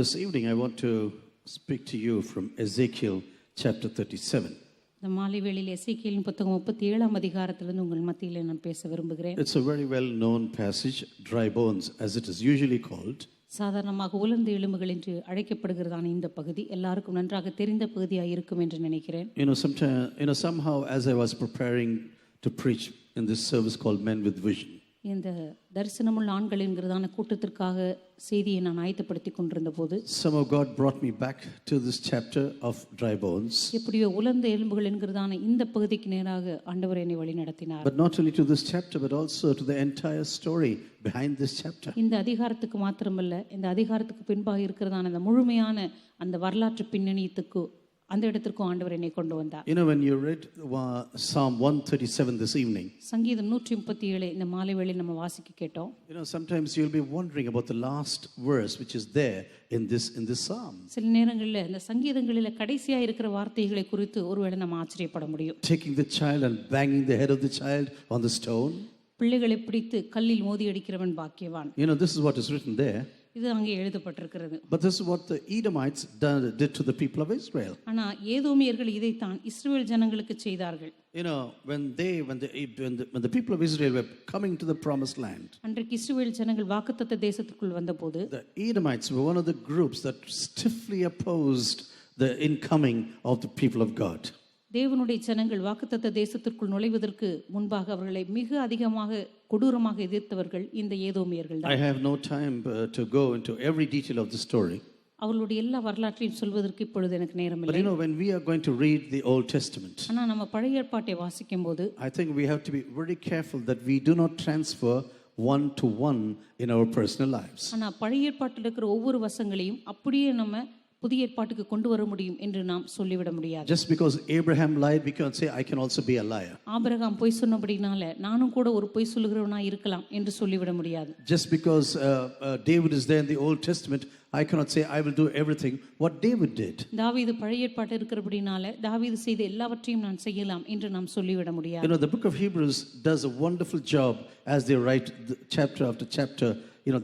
This evening I want to speak to you from Ezekiel chapter 37. இந்த மாலை வேளையில் எசேக்கியேலின் புத்தகம் 37ஆம் அதிகாரத்திலிருந்து உங்கள் மத்தியில் நான் பேச விரும்புகிறேன். It's a very well known passage, dry bones as it is usually called. சாதாரணமாக உலர்ந்த எலும்புகள் என்று அழைக்கப்படுகிறதான இந்த பகுதி எல்லாருக்கும் நன்றாக தெரிந்த பகுதியாக இருக்கும் என்று நினைக்கிறேன். Somehow as I was preparing to preach in this service called Men with Vision, இந்த தரிசனமுள்ள ஆண்கள் என்கிறதான கூட்டத்திற்காக செய்தியை நான் ஆயத்தப்படுத்திக் கொண்டிருந்த போது somehow God brought me back to this chapter of dry bones. எப்படியோ உலர்ந்த எலும்புகள் என்கிறதான இந்த பகுதிக்கு நேராக ஆண்டவர் என்னை வழி நடத்தினார். But not only to this chapter but also to the entire story behind this chapter. இந்த அதிகாரத்துக்கு மாத்திரமல்ல, இந்த அதிகாரத்துக்கு பின்பாக இருக்கிறதான அந்த முழுமையான அந்த வரலாற்று பின்னணியத்துக்கு அந்த இடத்திற்கும் ஆண்டவர் என்னை கொண்டு வந்தார். When you read Psalm 137 this evening, சங்கீதம் 137 இந்த மாலை வேளையில் நம்ம வாசிக்க கேட்டோம். Sometimes you'll be wondering about the last verse which is there in this psalm. சில நேரங்களில் இந்த சங்கீதங்களில் கடைசியா இருக்கிற வார்த்தைகளை குறித்து ஒருவேளை நம்ம ஆச்சரியப்பட முடியும். Taking the child and banging the head of the child on the stone. பிள்ளைகளை பிடித்து கல்லில் மோதி அடிக்கிறவன் பாக்கியவான். This is what is written there. இது அங்கே எழுதப்பட்டிருக்கிறது. But this is what the Edomites did to the people of Israel. ஆனா ஏதோமியர்கள் இதை தான் இஸ்ரவேல் ஜனங்களுக்கு செய்தார்கள். When the people of Israel were coming to the promised land, அன்றைக்கு இஸ்ரவேல் ஜனங்கள் வாக்குத்தத்த தேசத்துக்குள் வந்தபோது the Edomites were one of the groups that stiffly opposed the incoming of the people of God. தேவனுடைய ஜனங்கள் வாக்குத்தத்த தேசத்திற்குள் நுழைவதற்கு முன்பாக அவர்களை மிக அதிகமாக கொடூரமாக எதிர்த்தவர்கள் இந்த ஏதோமியர்கள் தான். I have no time to go into every detail of the story. அவர்களுடைய எல்லா வரலாற்றையும் சொல்வதற்கு இப்பொழுது எனக்கு நேரம் இல்லை. But when we are going to read the Old Testament, ஆனா நம்ம பழைய ஏற்பாட்டை வாசிக்கும்போது I think we have to be very careful that we do not transfer one to one in our personal lives. ஆனா பழைய ஏற்பாட்டில் இருக்கிற ஒவ்வொரு வசனங்களையும் அப்படியே நம்ம புதிய ஏற்பாட்டுக்கு கொண்டு வர முடியும் என்று நாம் சொல்லிவிட முடியாது. Just because Abraham lied, we can't say I can also be a liar. Abraham பொய் சொன்னபடினால நானும் கூட ஒரு பொய் சொல்லுகிறவனா இருக்கலாம் என்று சொல்லிவிட முடியாது. Just because David is there in the Old Testament, I cannot say I will do everything what David did. தாவீது பழைய ஏற்பாட்டில் இருக்கிறபடினால தாவீது செய்த எல்லாவற்றையும் நான் செய்யலாம் என்று நாம் சொல்லிவிட முடியாது. The book of Hebrews does a wonderful job as they write chapter after chapter.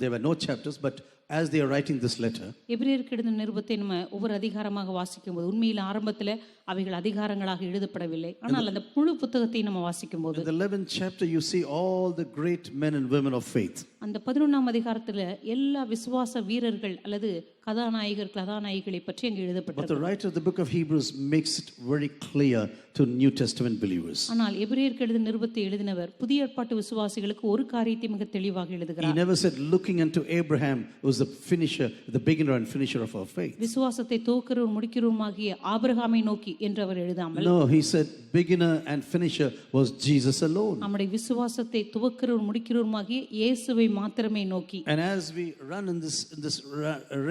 There were no chapters, but as they are writing this letter, எபிரேயருக்கு எழுதின நிருபத்தை நம்ம ஒவ்வொரு அதிகாரமாக வாசிக்கும்போது உண்மையில் ஆரம்பத்தில் அவைகள் அதிகாரங்களாக எழுதப்படவில்லை. ஆனால் அந்த முழு புத்தகத்தை நம்ம வாசிக்கும்போது in the 11th chapter you see all the great men and women of faith. அந்த 11ஆம் அதிகாரத்தில் எல்லா விசுவாச வீரர்கள் அல்லது கதாநாயகிகளை பற்றி அங்கே எழுதப்பட்டிருக்கு. But the writer of the book of Hebrews makes it very clear to New Testament believers. ஆனால் எபிரேயருக்கு எழுதின நிருபத்தை எழுதினவர் புதிய ஏற்பாட்டு விசுவாசிகளுக்கு ஒரு காரியத்தை மிக தெளிவாக எழுதுகிறார். He never said looking unto Abraham who was the beginner and finisher of our faith. விசுவாசத்தை துவக்கிறவரும் முடிக்கிறவருமாகிய ஆபிரகாமை நோக்கி என்று அவர் எழுதாமல், no, he said beginner and finisher was Jesus alone. நம்முடைய விசுவாசத்தை துவக்கிறவரும் முடிக்கிறவருமாகிய இயேசுவை மாத்திரமே நோக்கி. And as we run in this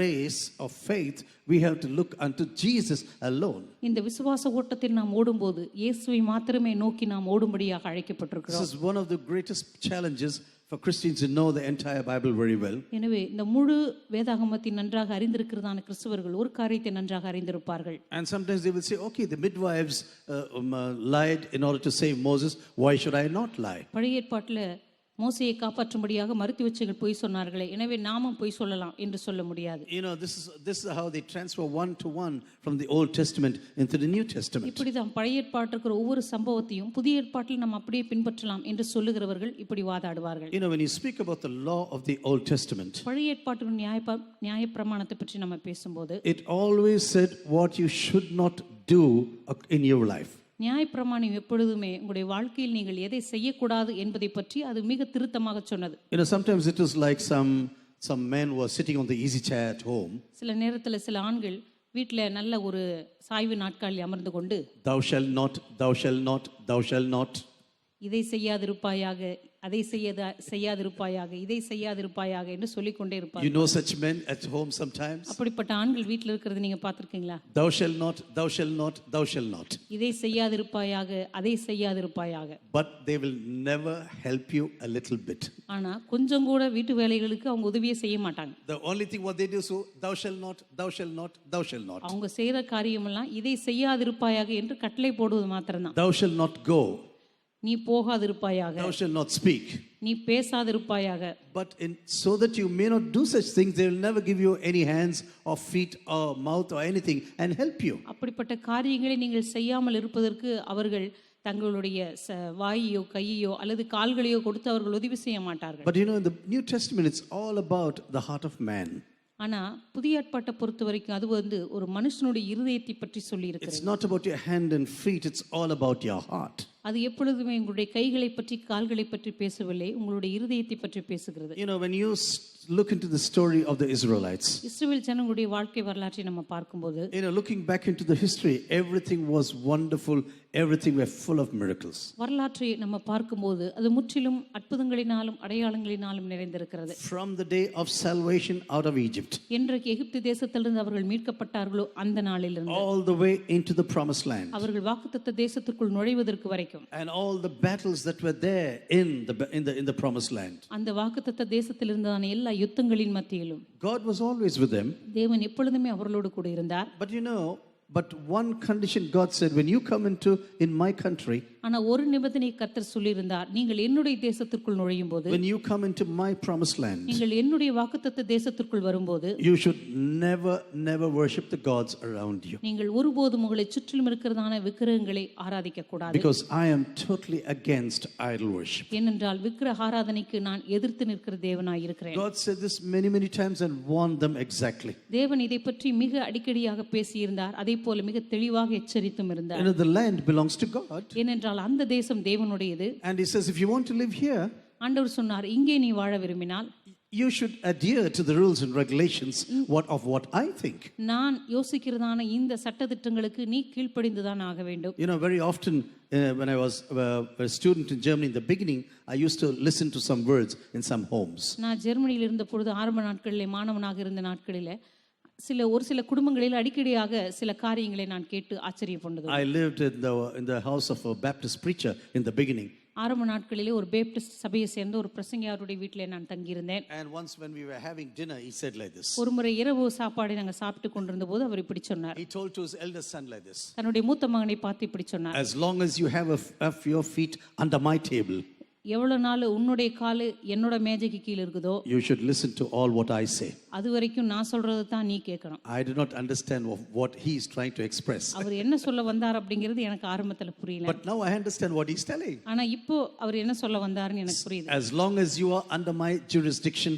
race of faith, we have to look unto Jesus alone. இந்த விசுவாச ஓட்டத்தில் நாம் ஓடும்போது இயேசுவை மாத்திரமே நோக்கி நாம் ஓடும்படியாக அழைக்கப்பட்டிருக்கிறோம். This is one of the greatest challenges for Christians to know the entire Bible very well. எனவே இந்த முழு வேதாகமத்தை நன்றாக அறிந்திருக்கிறதான கிறிஸ்தவர்கள் ஒரு காரியத்தை நன்றாக அறிந்திருப்பார்கள். And sometimes they will say, okay, the midwives lied in order to save Moses, why should I not lie? பழைய ஏற்பாட்டில் மோசேயை காப்பாற்றும்படியாக மருத்துவச்சிகள் பொய் சொன்னார்களே, எனவே நாமும் பொய் சொல்லலாம் என்று சொல்ல முடியாது. This is how they transfer one to one from the Old Testament into the New Testament. இப்படிதான் பழைய ஏற்பாட்டில் இருக்கிற ஒவ்வொரு சம்பவத்தையும் புதிய ஏற்பாட்டில் நாம் அப்படியே பின்பற்றலாம் என்று சொல்லுகிறவர்கள் இப்படி வாதாடுவார்கள். When you speak about the law of the Old Testament, பழைய ஏற்பாட்டின் நியாயப்பிரமாணத்தை பற்றி நம்ம பேசும்போது it always said what you should not do in your life. நியாயப்பிரமாணம் எப்பொழுதுமே உங்களுடைய வாழ்க்கையில் நீங்கள் எதை செய்யக்கூடாது என்பதை பற்றி அது மிக திருத்தமாக சொன்னது. Sometimes it is like some men who are sitting on the easy chair at home. சில நேரத்தில் சில ஆண்கள் வீட்டில் நல்ல ஒரு சாய்வு நாட்காலில் அமர்ந்து கொண்டு thou shall not, thou shall not, thou shall not, இதை செய்யாதிருப்பாயாக, அதை செய்யாதிருப்பாயாக, இதை செய்யாதிருப்பாயாக என்று சொல்லிக்கொண்டே இருப்பார். You know such men at home sometimes. அப்படிப்பட்ட ஆண்கள் வீட்டில் இருக்கிறது நீங்க பார்த்திருக்கீங்களா? Thou shalt not, thou shalt not, thou shalt not. இதை செய்யாதிருப்பாயாக, அதை செய்யாதிருப்பாயாக. But they will never help you a little bit. ஆனா கொஞ்சம் கூட வீட்டு வேலைகளுக்கு அவங்க உதவியே செய்ய மாட்டாங்க. The only thing what they do, so thou shalt not, thou shalt not, thou shalt not. அவங்க செய்யற காரியமெல்லாம் இதை செய்யாதிருப்பாயாக என்று கட்டளை போடுவது மாத்திரம்தான். Thou shalt not go, நீ போகாதிருப்பாயாக, thou shalt not speak. நீ பேசாதிருப்பாயாக. But so that you may not do such things, they will never give you any hands or feet or mouth or anything and help you. அப்படிப்பட்ட காரியங்களை நீங்கள் செய்யாமல் இருப்பதற்கு அவர்கள் தங்களுடைய வாயையோ கையையோ அல்லது கால்களையோ கொடுத்து அவர்கள் உதவி செய்ய மாட்டார்கள். But you know, in the New Testament, it's all about the heart of man. ஆனா புதிய ஏற்பாட்டை பொறுத்த வரைக்கும் அது ஒரு மனுஷனுடைய இருதயத்தை பற்றி சொல்லி It's இருக்கிறது. not about your hand and feet, it's all about your heart. அது எப்பொழுதுமே உங்களுடைய கைகளை பற்றி கால்களை பற்றி பேசவில்லை, உங்களுடைய இருதயத்தை பற்றி பேசுகிறது. You know, when you look into the story of the Israelites, இஸ்ரவேல் ஜனங்களுடைய வாழ்க்கை வரலாற்றை நம்ம பார்க்கும்போது, you know, looking back into the history, everything was wonderful, everything were full of miracles. வரலாற்றை நம்ம பார்க்கும்போது அது முற்றிலும் அற்புதங்களினாலும் அடையாளங்களினாலும் நிறைந்திருக்கிறது. From the day of salvation out of Egypt, என்றைக்கு எகிப்து தேசத்திலிருந்து அவர்கள் மீட்கப்பட்டார்களோ அந்த நாளிலிருந்து all the way into the promised land, அவர்கள் வாக்குத்தத்த தேசத்திற்குள் நுழைவதற்கு வரைக்கும், and all the battles that were there in the promised land, அந்த வாக்குத்தத்த தேசத்தில் இருந்ததான எல்லா யுத்தங்களின் மத்தியிலும் God was always with them. தேவன் எப்பொழுதுமே அவர்களோடு கூட இருந்தார். But you know, but one condition God said, when you come in my country, ஆனா ஒரு நிபந்தனை கர்த்தர் சொல்லியிருந்தார், நீங்கள் என்னுடைய தேசத்திற்குள் நுழையும் போது, when you come into my promised land, நீங்கள் என்னுடைய வாக்குத்தத்த தேசத்திற்குள் வரும்போது, you should never worship the gods around you, நீங்கள் ஒருபோதும் உங்களை சுற்றிலும் இருக்கிறதான விக்கிரகங்களை ஆராதிக்க கூடாது. because I am totally against idol worship. ஏனென்றால் விக்கிரக ஆராதனைக்கு நான் எதிர்த்து நிற்கிற தேவனாய் இருக்கிறேன். God said this many times and warned them exactly. தேவன் இதை பற்றி மிக அடிக்கடியாக பேசியிருந்தார், அதே போல மிக தெளிவாக எச்சரித்தும் இருந்தார். You know, the land belongs to God, ஏனென்றால் அந்த தேசம் தேவனுடையது. and he says, if you want to live here, ஆண்டவர் சொன்னார், இங்கே நீ வாழ விரும்பினால் you should adhere to the rules and regulations of what I think. நான் யோசிக்கிறதான இந்த சட்டதிட்டங்களுக்கு நீ கீழ்ப்படிந்துதான் ஆக வேண்டும். You know, very often when I was a student in Germany in the beginning, I used to listen to some words in some homes. நான் ஜெர்மனியில் இருந்த பொழுது ஆரம்ப நாட்களிலே மாணவனாக இருந்த நாட்களிலே ஒரு சில குடும்பங்களில் அடிக்கடியாக சில காரியங்களை நான் கேட்டு ஆச்சரியப்பட்டது. I lived in the house of a Baptist preacher in the beginning. ஆரம்ப நாட்களிலே ஒரு பேப்டிஸ்ட் சபையை சேர்ந்த ஒரு பிரசங்கியாருடைய வீட்டிலே நான் தங்கியிருந்தேன். And once when we were having dinner, he said like this. ஒருமுறை இரவு சாப்பாடை நாங்கள் சாப்பிட்டு கொண்டிருந்த போது அவர் இப்படி சொன்னார். He told to his eldest son like this. தன்னுடைய மூத்த மகனை பார்த்து இப்படி சொன்னார், as long as you have your feet under my table, எவ்வளவு நாள் உன்னுடைய காலு என்னோட மேஜைக்கு கீழ இருக்குதோ, you should listen to all what I say. அது வரைக்கும் நான் சொல்றது தான் நீ கேட்கணும். I do not understand what he is trying to express. அவர் என்ன சொல்ல வந்தார் அப்படிங்கிறது எனக்கு ஆரம்பத்துல புரியல. But now I understand what he's telling. ஆனா இப்போ அவர் என்ன சொல்ல வந்தாருன்னு எனக்கு புரியுது. As long as you are under my jurisdiction,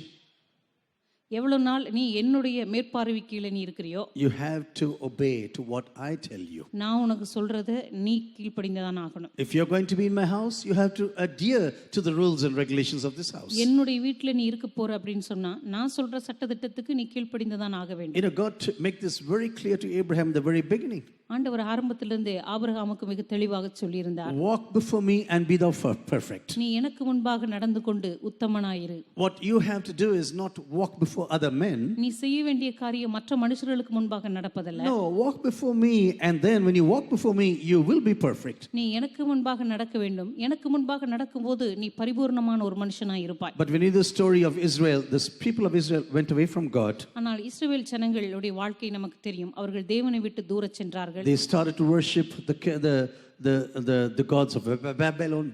எவ்வளவு நாள் நீ என்னுடைய மேற்பார்வை கீழே நீ இருக்கிறியோ, you have to obey to what I tell you. நான் உனக்கு சொல்றதை நீ கீழ்ப்படிந்துதான் ஆகணும். If you're going to be in my house, you have to adhere to the rules and regulations of this house. என்னுடைய வீட்ல நீ இருக்க போற அப்படின்னு சொன்னா நான் சொல்ற சட்டதிட்டத்துக்கு நீ கீழ்ப்படிந்துதான் ஆக வேண்டும். You know, God make this very clear to Abraham in the very beginning. ஆண்டவர் ஆரம்பத்திலிருந்தே ஆபிரகாமுக்கு மிக தெளிவாக சொல்லியிருந்தார், walk before me and be thou perfect. நீ எனக்கு முன்பாக நடந்து கொண்டு உத்தமனாயிரு. What you have to do is not walk before other men. நீ செய்ய வேண்டிய காரியம் மற்ற மனுஷர்களுக்கு முன்பாக நடப்பதல்ல. No, walk before me, and then when you walk before me, you will be perfect. நீ எனக்கு முன்பாக நடக்க வேண்டும். எனக்கு முன்பாக நடக்கும்போது நீ பரிபூர்ணமான ஒரு மனுஷனாய் இருப்பாய். But when you read the story of Israel, the people of Israel went away from God. ஆனால் இஸ்ரவேல் ஜனங்களுடைய வாழ்க்கை நமக்கு தெரியும். அவர்கள் தேவனை விட்டு தூர சென்றார்கள். They started to worship the gods of Babylon.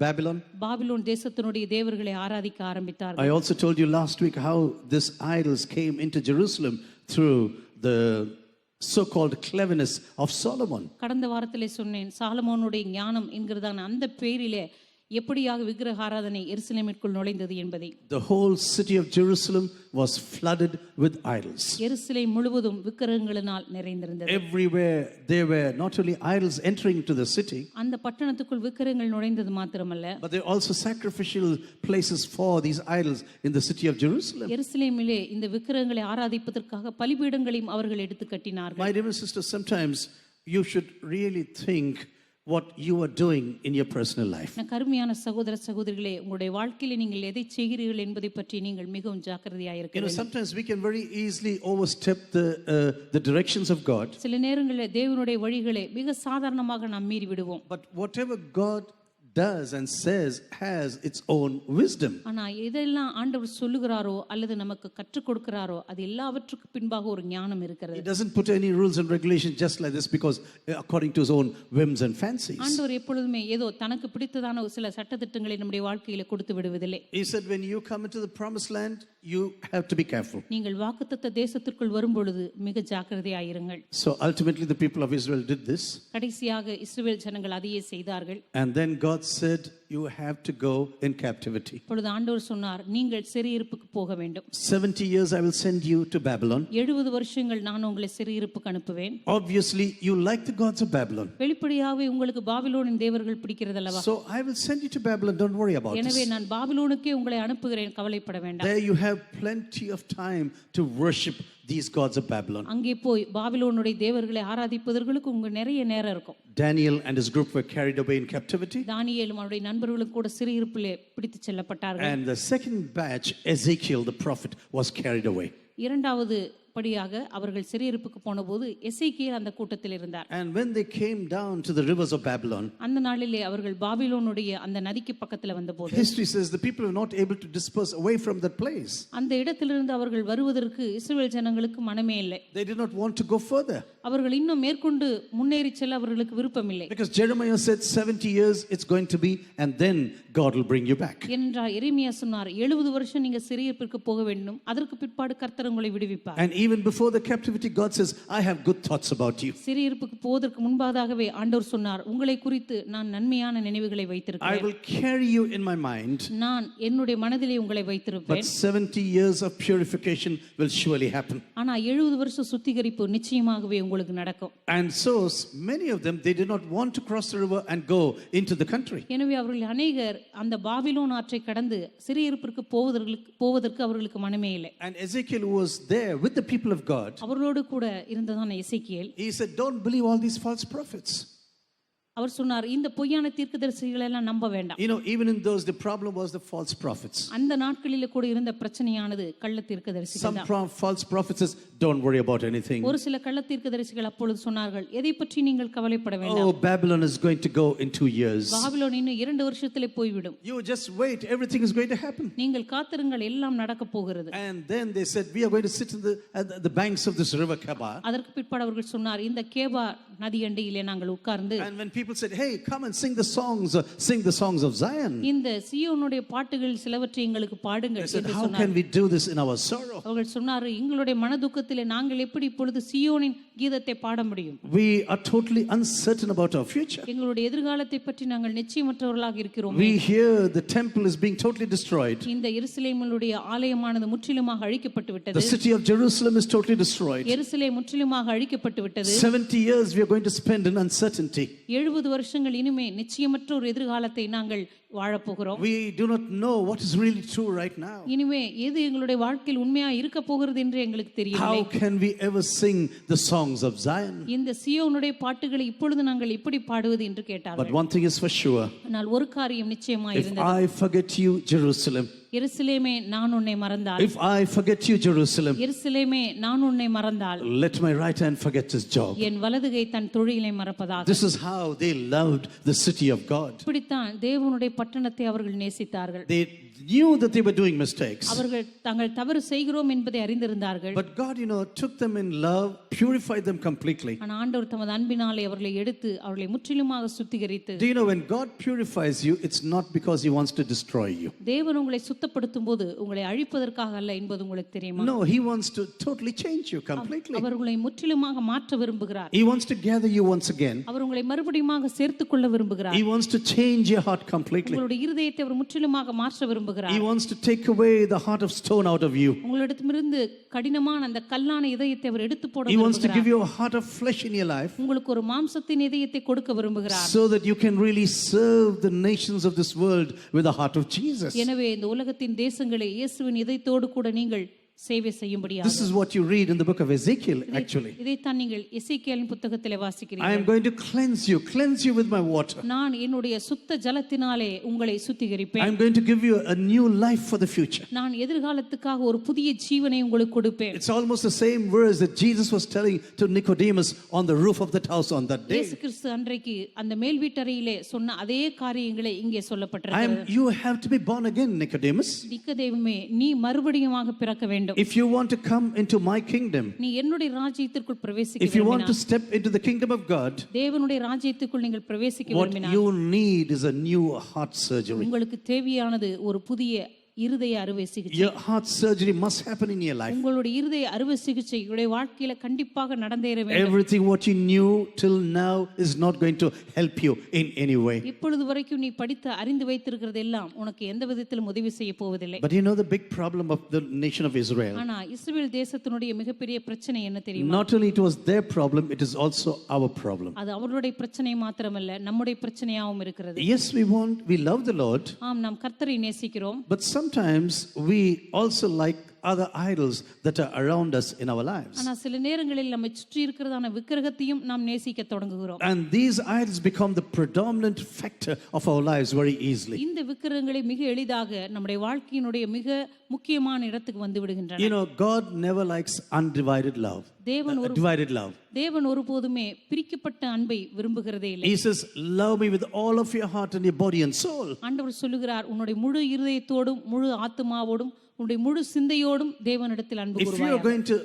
Babylon தேசத்தினுடைய தேவர்களை ஆராதிக்க ஆரம்பித்தார்கள். I also told you last week how these idols came into Jerusalem through the so-called cleverness of Solomon. கடந்த வாரத்திலே சொன்னேன், சாலமோனுடைய ஞானம் என்கிறதான அந்த பேரிலே எப்படியாக விக்கிரக ஆராதனை எருசலேமிற்குள் நுழைந்தது என்பதை. The whole city of Jerusalem was flooded with idols. எருசலேம் முழுவதும் விக்கிரகங்களினால் நிறைந்திருந்தது. Everywhere there were not only idols entering into the city, அந்த பட்டணத்துக்குள் விக்கிரகங்கள் நுழைந்தது மாத்திரமல்ல, but there are also sacrificial places for these idols in the city of Jerusalem. எருசலேமிலே இந்த விக்கிரகங்களை ஆராதிப்பதற்காக பலிபீடங்களையும் அவர்கள் எடுத்து கட்டினார்கள். My dear sisters, sometimes you should really think what you are doing in your personal life. நான் கருமையான சகோதர சகோதரிகளே, உங்களுடைய வாழ்க்கையில நீங்கள் எதை செய்கிறீர்கள் என்பதை பற்றி நீங்கள் மிகவும் ஜாக்கிரதையாக இருக்க வேண்டும். Sometimes we can very easily overstep the directions of God. சில நேரங்களில் தேவனுடைய வழிகளை மிக சாதாரணமாக நாம் மீறி விடுவோம். But whatever God does and says has its own wisdom. ஆனா எதெல்லாம் ஆண்டவர் சொல்லுகிறாரோ அல்லது நமக்கு கற்றுக் கொடுக்கிறாரோ அது எல்லாவற்றுக்கு பின்பாக ஒரு ஞானம் இருக்கிறது. He doesn't put any rules and regulations just like this because according to his own whims and fancies. ஆண்டவர் எப்பொழுதுமே ஏதோ தனக்கு பிடித்ததான சில சட்டதிட்டங்களை நம்முடைய வாழ்க்கையில கொடுத்து விடுவதில்லை. He said when you come into the promised land you have to be careful. நீங்கள் வாக்குத்தத்த தேசத்திற்குள் வரும்பொழுது மிக ஜாக்கிரதையாயிருங்கள். So ultimately the people of Israel did this. கடைசியாக இஸ்ரவேல் ஜனங்கள் அதையே செய்தார்கள். And then God said you have to go in captivity. அப்பொழுது ஆண்டவர் சொன்னார், நீங்கள் சிறையிருப்புக்கு போக வேண்டும். 70 years I will send you to Babylon. 70 வருஷங்கள் நான் உங்களை சிறையிருப்புக்கு அனுப்புவேன். Obviously you like the gods of Babylon. வெளிப்படையாகவே உங்களுக்கு பாபிலோனின் தேவர்கள் பிடிக்கிறதல்லவா? So I will send you to Babylon, don't worry about it. எனவே நான் பாபிலோனுக்கே உங்களை அனுப்புகிறேன், கவலைப்பட வேண்டாம். There you have plenty of time to worship these gods of Babylon. அங்கே போய் பாபிலோனுடைய தேவர்களை ஆராதிப்பதற்கு உங்களுக்கு நிறைய நேரம் இருக்கும். Daniel and his group were carried away in captivity. தானியேலும் அவருடைய நண்பர்களும் கூட சிறையிருப்பிலே பிடித்துச் செல்லப்பட்டார்கள். And the second batch, Ezekiel the prophet, was carried away. இரண்டாவது படியாக அவர்கள் சிறையிருப்புக்கு போனபோது எசேக்கியேல் அந்த கூட்டத்தில் இருந்தார். And when they came down to the rivers of Babylon, அந்த நாளிலே அவர்கள் பாபிலோனுடைய அந்த நதிக்கு பக்கத்துல வந்தபோது history says the people were not able to disperse away from that place. அந்த இடத்திலிருந்து அவர்கள் வருவதற்கு இஸ்ரவேல் ஜனங்களுக்கு மனமே இல்லை. They did not want to go further. அவர்கள் இன்னும் மேற்கொண்டு முன்னேறி செல்ல அவர்களுக்கு விருப்பமில்லை. Because Jeremiah said 70 years it's going to be and then God will bring you back. என்றார். எரேமியா சொன்னார், 70 வருஷம் நீங்க சிறையிருப்பிற்கு போக வேண்டும், அதற்கு பிற்பாடு கர்த்தர் உங்களை விடுவிப்பார். And even before the captivity God says I have good thoughts about you. சிறையிருப்புக்கு போவதற்கு முன்பாகவே ஆண்டவர் சொன்னார், உங்களை குறித்து நான் நன்மையான நினைவுகளை I வைத்திருக்கிறேன். will carry you in my mind. நான் என்னுடைய மனதிலே உங்களை But வைத்திருப்பேன். 70 years of purification will surely happen. ஆனா 70 வருஷம் சுத்திகரிப்பு நிச்சயமாகவே உங்களுக்கு நடக்கும். And so many of them they did not want to cross the river and go into the country. எனவே அவர்கள் அநேகர் அந்த பாபிலோன் ஆற்றை கடந்து சிறையிருப்பிற்கு போவதற்கு அவர்களுக்கு மனமே இல்லை. And Ezekiel was there with the people of God. அவர்களோடு கூட இருந்ததான எசேக்கியேல் He said, don't believe all these false prophets. அவர் சொன்னார், இந்த பொய்யான தீர்க்கதரிசிகளை எல்லாம் நம்ப வேண்டாம். Even in those the problem was the false prophets. அந்த நாட்களிலே கூட இருந்த பிரச்சனையானது கள்ள தீர்க்கதரிசிகள் Some தான். false prophets says don't worry about anything. ஒரு சில கள்ள தீர்க்கதரிசிகள் அப்பொழுது சொன்னார்கள், எதை பற்றி நீங்கள் கவலைப்பட வேண்டாம். Oh, Babylon is going to go in 2 years. Babylon இன்னும் 2 வருஷத்திலே போய்விடும். You just wait, everything is going to happen. நீங்கள் காத்திருங்கள், எல்லாம் நடக்க போகிறது. And then they said we are going to sit at the banks of this river Kaba. அதற்கு பிற்பாடு அவர்கள் சொன்னார், இந்த கேபா நதி அண்டையிலே நாங்கள் உட்கார்ந்து And when people said, hey, come and sing the songs of Zion, இந்த சீயோனுடைய பாட்டுகள் சிலவற்றை எங்களுக்கு பாடுங்கள் they said, என்று how சொன்னார். can we do this in our sorrow? அவர்கள் சொன்னார், எங்களுடைய மனதுக்கத்திலே நாங்கள் எப்படி இப்பொழுது சீயோனின் கீதத்தை பாட முடியும்? We are totally uncertain about our future. எங்களுடைய எதிர்காலத்தை பற்றி நாங்கள் நிச்சயமற்றவர்களாக இருக்கிறோம். We hear the temple is being totally destroyed. இந்த எருசலேமினுடைய ஆலயமானது முற்றிலுமாக அழிக்கப்பட்டு விட்டது. The city of Jerusalem is totally destroyed. எருசலேம் முற்றிலுமாக அழிக்கப்பட்டு விட்டது. 70 years we are going to spend in uncertainty. 70 வருஷங்கள் இனிமே நிச்சயமற்ற ஒரு எதிர்காலத்தை நாங்கள் வாழப்போகிறோம். We do not know what is really true right now. இனிமே எது எங்களுடைய வாழ்க்கையில் உண்மையா இருக்க போகிறது என்று எங்களுக்கு தெரியவில்லை. How can we ever sing the songs of Zion? இந்த சீயோனுடைய பாட்டுகளை இப்பொழுது நாங்கள் எப்படி பாடுவது என்று கேட்டார்கள். But one thing is for sure. ஆனால் ஒரு காரியம் நிச்சயமாக If இருந்தது. I forget you, Jerusalem. எருசலேமே நான் உன்னை மறந்தால், If I forget you, Jerusalem, எருசலேமே நான் உன்னை மறந்தால், let my right hand forget his job. என் வலதுகை தன் தொழிலை மறப்பதாக. This is how they loved the city of God. இப்படித்தான் தேவனுடைய பட்டணத்தை அவர்கள் நேசித்தார்கள். They knew that they were doing mistakes. அவர்கள் தாங்கள் தவறு செய்கிறோம் என்பதை அறிந்திருந்தார்கள். But God, took them in love, purified them completely. ஆனால் ஆண்டவர் தமது அன்பினாலே அவர்களை எடுத்து அவர்களை முற்றிலுமாக சுத்திகரித்து. Do you know when God purifies you, it's not because he wants to destroy you. தேவன் உங்களை சுத்தப்படுத்தும் போது உங்களை அழிப்பதற்காக அல்ல என்பது உங்களுக்கு தெரியுமா? No, he wants to totally change you completely. அவர் உங்களை முற்றிலுமாக மாற்ற விரும்புகிறார். He wants to gather you once again. அவர் உங்களை மறுபடியுமாக சேர்த்துக் கொள்ள விரும்புகிறார். He wants to change your heart completely. உங்களுடைய இருதயத்தை அவர் முற்றிலுமாக மாற்ற விரும்புகிறார். He wants to take away the heart of stone out of you. உங்களிடமிருந்து கடினமான அந்த கல்லான இதயத்தை அவர் எடுத்து போட He wants to give விரும்புகிறார். you a heart of flesh in your life உங்களுக்கு ஒரு மாம்சத்தின் இதயத்தை கொடுக்க விரும்புகிறார். so that you can really serve the nations of this world with the heart of Jesus. எனவே இந்த உலகத்தின் தேசங்களே இயேசுவின் இதயத்தோடு கூட நீங்கள் சேவை செய்யும்படியாக. This is what you read in the book of Ezekiel, actually. இதைத்தான் நீங்கள் எசேக்கியேலின் புத்தகத்திலே I வாசிக்கிறீர்கள். am going to cleanse you with my water. நான் என்னுடைய சுத்த ஜலத்தினாலே உங்களை I சுத்திகரிப்பேன். am going to give you a new life for the future. நான் எதிர்காலத்துக்காக ஒரு புதிய ஜீவனை உங்களுக்கு கொடுப்பேன். It's almost the same words that Jesus was telling to Nicodemus on the roof of that house on that day. இயேசு கிறிஸ்து அன்றைக்கு அந்த மேல் வீட்டறையிலே சொன்ன அதே காரியங்களை இங்கே சொல்லப்பட்டிருக்கிறது. You have to be born again, Nicodemus. நிக்கதேமுமே, நீ மறுபடியுமாக பிறக்க வேண்டும். If you want to come into my kingdom, நீ என்னுடைய ராஜ்யத்திற்குள் பிரவேசிக்க if you want to விரும்பினால், step into the kingdom of God, தேவனுடைய ராஜ்யத்துக்குள் நீங்கள் பிரவேசிக்க what விரும்பினால், you need is a new heart surgery. உங்களுக்கு தேவையானது ஒரு புதிய இருதய அறுவை சிகிச்சை. Your heart surgery must happen in your life. உங்களுடைய இருதய அறுவை சிகிச்சை உங்களுடைய வாழ்க்கையில கண்டிப்பாக நடந்தேற வேண்டும். Everything what you knew till now is not going to help you in any way. இப்பொழுது வரைக்கும் நீ படித்து அறிந்து வைத்திருக்கிறது எல்லாம் உனக்கு எந்த விதத்திலும் உதவி செய்ய போவதில்லை. But you know the big problem of the nation of Israel? ஆனா இஸ்ரவேல் தேசத்தினுடைய மிகப்பெரிய பிரச்சனை என்ன தெரியுமா? Not only it was their problem, it is also our problem. அது அவர்களுடைய பிரச்சனை மாத்திரமல்ல, நம்முடைய பிரச்சனையாகவும் இருக்கிறது. Yes, we love the Lord, ஆம், நாம் கர்த்தரை நேசிக்கிறோம். but sometimes we also like other idols that are around us in our lives. ஆனா சில நேரங்களில் நம்மை சுற்றி இருக்கிறதான விக்கிரகத்தையும் நாம் நேசிக்க தொடங்குகிறோம். And these idols become the predominant factor of our lives very easily. இந்த விக்கிரகங்களை மிக எளிதாக நம்முடைய வாழ்க்கையினுடைய மிக முக்கியமான இடத்துக்கு வந்து விடுகின்றன. You know, God never likes undivided love. Divided love. தேவன் ஒருபோதுமே பிரிக்கப்பட்ட அன்பை விரும்புகிறதே இல்லை. He says, love me with all of your heart and your body and soul. ஆண்டவர் சொல்லுகிறார், உன்னுடைய முழு இருதயத்தோடும் முழு ஆத்துமாவோடும் உன்னுடைய முழு சிந்தையோடும் தேவனிடத்தில் அன்பு If you are கூறுவாயாக. going to